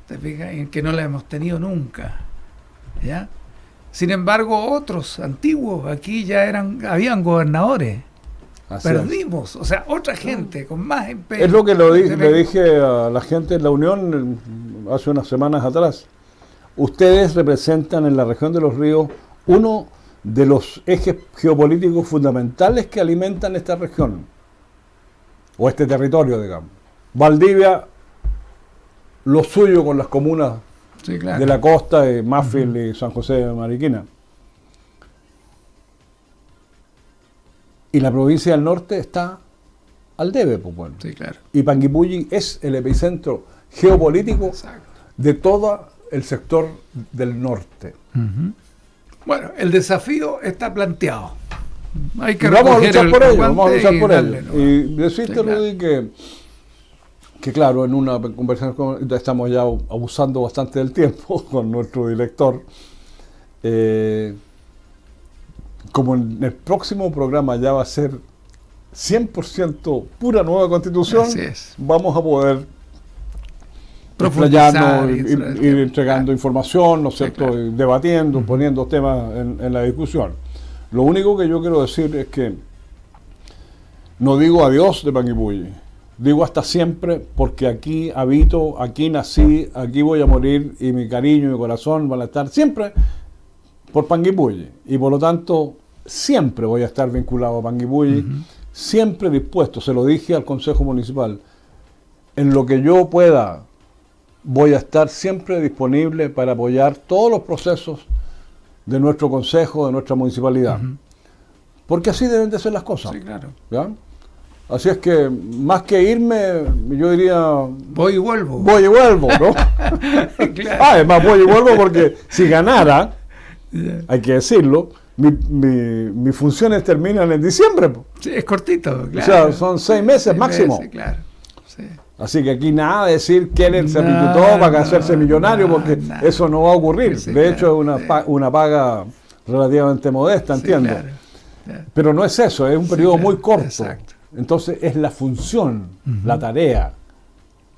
Speaker 3: ¿te fijas? En que no la hemos tenido nunca, ¿ya? Sin embargo, otros antiguos aquí ya habían gobernadores.
Speaker 2: así es.
Speaker 3: Perdimos, o sea, otra gente con más empeño.
Speaker 2: Es lo que le dije a la gente en la Unión hace unas semanas atrás. Ustedes representan en la región de los ríos uno de los ejes geopolíticos fundamentales que alimentan esta región, o este territorio, digamos. Valdivia, lo suyo con las comunas
Speaker 3: Sí, claro.
Speaker 2: de la costa, de Mafil y San José de Mariquina. Y la provincia del norte está al debe, pues bueno.
Speaker 3: Sí, claro.
Speaker 2: Y Panguipulli es el epicentro geopolítico
Speaker 3: Exacto.
Speaker 2: de todo el sector del norte.
Speaker 3: Ujú. Bueno, el desafío está planteado. Hay que
Speaker 2: Y vamos a
Speaker 3: recoger
Speaker 2: luchar
Speaker 3: el
Speaker 2: por ello,
Speaker 3: guante
Speaker 2: vamos a luchar
Speaker 3: y
Speaker 2: por
Speaker 3: darle,
Speaker 2: ello.
Speaker 3: ¿no?
Speaker 2: Y decirte,
Speaker 3: Sí, claro.
Speaker 2: Rudy, que claro, en una conversación estamos ya abusando bastante del tiempo con nuestro director. Como en el próximo programa ya va a ser 100% pura nueva constitución,
Speaker 3: Así es.
Speaker 2: vamos a poder
Speaker 3: Profundizar
Speaker 2: explayarnos,
Speaker 3: y sobre el
Speaker 2: ir
Speaker 3: tema.
Speaker 2: entregando información, ¿no es
Speaker 3: Sí,
Speaker 2: cierto?
Speaker 3: claro.
Speaker 2: Y debatiendo, poniendo temas en la discusión. Lo único que yo quiero decir es que no digo adiós de Panguipulli, digo hasta siempre, porque aquí habito, aquí nací, aquí voy a morir y mi cariño y mi corazón van a estar siempre por Panguipulli. Y por lo tanto, siempre voy a estar vinculado a Panguipulli, siempre dispuesto, se lo dije al Consejo Municipal, en lo que yo pueda, voy a estar siempre disponible para apoyar todos los procesos de nuestro consejo, de nuestra municipalidad. Porque así deben de ser las cosas.
Speaker 3: Sí, claro.
Speaker 2: ¿Ya? Así es que, más que irme, yo diría,
Speaker 3: Voy y vuelvo.
Speaker 2: voy y vuelvo, ¿no?
Speaker 3: Claro.
Speaker 2: Además, voy y vuelvo porque si ganara,
Speaker 3: Ya.
Speaker 2: hay que decirlo, mis funciones terminan en diciembre. Po.
Speaker 3: Sí, es cortito, claro.
Speaker 2: O sea, son 6 meses
Speaker 3: 6
Speaker 2: máximo.
Speaker 3: meses, claro. Sí.
Speaker 2: Así que aquí nada de decir que él se
Speaker 3: No,
Speaker 2: aplicó para
Speaker 3: no,
Speaker 2: hacerse millonario,
Speaker 3: no,
Speaker 2: porque
Speaker 3: no.
Speaker 2: eso no va a ocurrir.
Speaker 3: Sí,
Speaker 2: De hecho,
Speaker 3: claro,
Speaker 2: es
Speaker 3: sí.
Speaker 2: una paga relativamente modesta,
Speaker 3: Sí,
Speaker 2: entiendo.
Speaker 3: claro. Ya.
Speaker 2: Pero no es eso, es un
Speaker 3: Sí,
Speaker 2: periodo
Speaker 3: claro,
Speaker 2: muy corto.
Speaker 3: exacto.
Speaker 2: Entonces es la función, la tarea,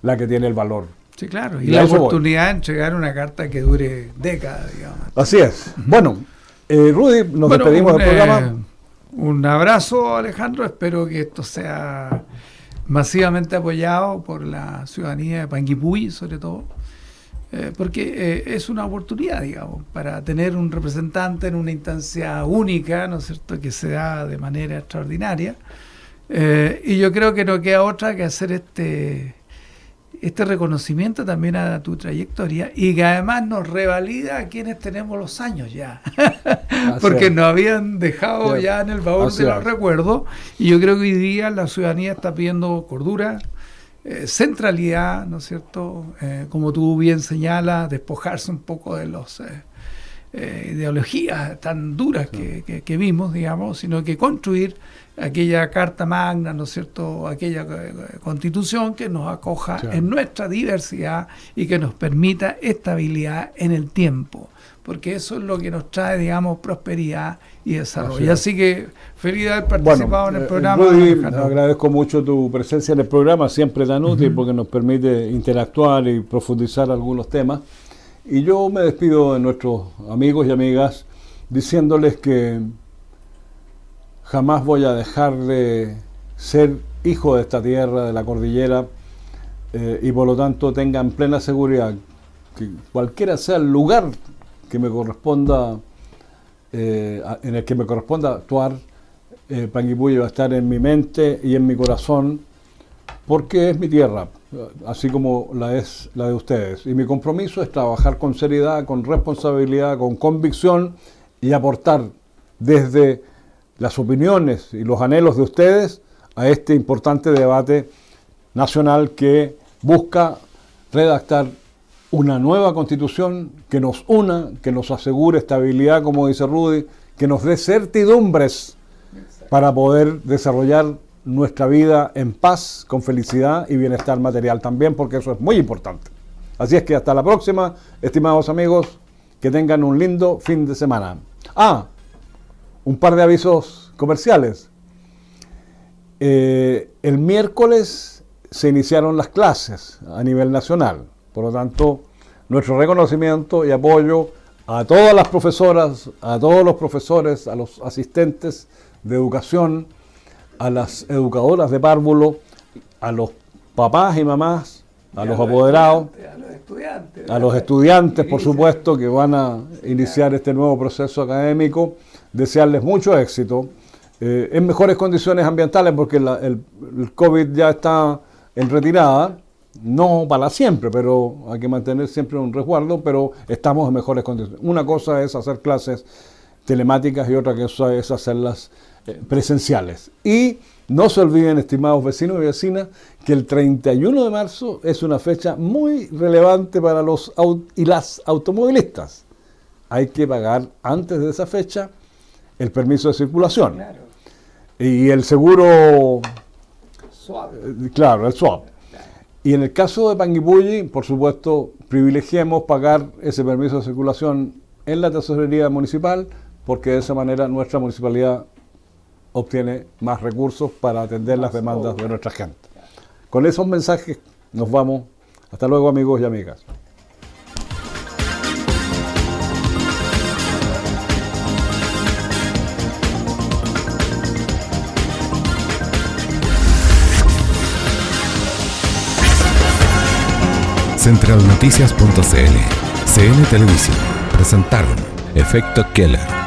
Speaker 2: la que tiene el valor.
Speaker 3: Sí, claro. Y
Speaker 2: Y a
Speaker 3: la
Speaker 2: eso voy.
Speaker 3: oportunidad de entregar una carta que dure décadas, digamos.
Speaker 2: Así es. Bueno, Rudy, nos
Speaker 3: Bueno,
Speaker 2: despedimos del programa.
Speaker 3: Un abrazo, Alejandro. Espero que esto sea masivamente apoyado por la ciudadanía de Panguipulli, sobre todo, porque es una oportunidad, digamos, para tener un representante en una instancia única, ¿no es cierto?, que se da de manera extraordinaria. Y yo creo que no queda otra que hacer este reconocimiento también a tu trayectoria y que además nos revalida a quienes tenemos los años ya, porque nos habían dejado
Speaker 2: Sí.
Speaker 3: ya en el baúl
Speaker 2: Así
Speaker 3: de los
Speaker 2: es.
Speaker 3: recuerdos, y yo creo que hoy día la ciudadanía está pidiendo cordura, centralidad, ¿no es cierto? Como tú bien señalas, despojarse un poco de los ideologías tan duras que vimos, digamos, sino que construir aquella Carta Magna, ¿no es cierto?, aquella Constitución que nos acoja
Speaker 2: Sí.
Speaker 3: en nuestra diversidad y que nos permita estabilidad en el tiempo, porque eso es lo que nos trae, digamos, prosperidad y desarrollo.
Speaker 2: Así es.
Speaker 3: Así que feliz de haber participado en el programa.
Speaker 2: Rudy,
Speaker 3: Alejandro.
Speaker 2: agradezco mucho tu presencia en el programa, siempre tan útil porque nos permite interactuar y profundizar algunos temas. Y yo me despido de nuestros amigos y amigas diciéndoles que jamás voy a dejar de ser hijo de esta tierra, de la cordillera, y por lo tanto tengan plena seguridad que cualquiera sea el lugar que me corresponda, en el que me corresponda actuar, Panguipulli va a estar en mi mente y en mi corazón, porque es mi tierra, así como la es la de ustedes. Y mi compromiso es trabajar con seriedad, con responsabilidad, con convicción y aportar desde las opiniones y los anhelos de ustedes a este importante debate nacional que busca redactar una nueva constitución que nos una, que nos asegure estabilidad, como dice Rudy, que nos dé certidumbres para poder desarrollar nuestra vida en paz, con felicidad y bienestar material también, porque eso es muy importante. Así es que hasta la próxima, estimados amigos, que tengan un lindo fin de semana. Un par de avisos comerciales. El miércoles se iniciaron las clases a nivel nacional, por lo tanto, nuestro reconocimiento y apoyo a todas las profesoras, a todos los profesores, a los asistentes de educación, a las educadoras de párvulo, a los papás y mamás, a los apoderados, a los estudiantes, por supuesto, que van a iniciar este nuevo proceso académico. Desearles mucho éxito, en mejores condiciones ambientales, porque el COVID ya está en retirada, no para siempre, pero hay que mantener siempre un resguardo, pero estamos en mejores condiciones. Una cosa es hacer clases telemáticas y otra cosa es hacerlas presenciales. Y no se olviden, estimados vecinos y vecinas, que el 31 de marzo es una fecha muy relevante para los y las automovilistas. Hay que pagar antes de esa fecha el permiso de circulación. Claro. Y el seguro... Claro, el swap. Y en el caso de Panguipulli, por supuesto, privilegiemos pagar ese permiso de circulación en la tesorería municipal, porque de esa manera nuestra municipalidad obtiene más recursos para atender las demandas de nuestra gente. Con esos mensajes nos vamos. Hasta luego, amigos y amigas.
Speaker 1: Centralnoticias.cl, CN Televisión presentaron Efecto Keller.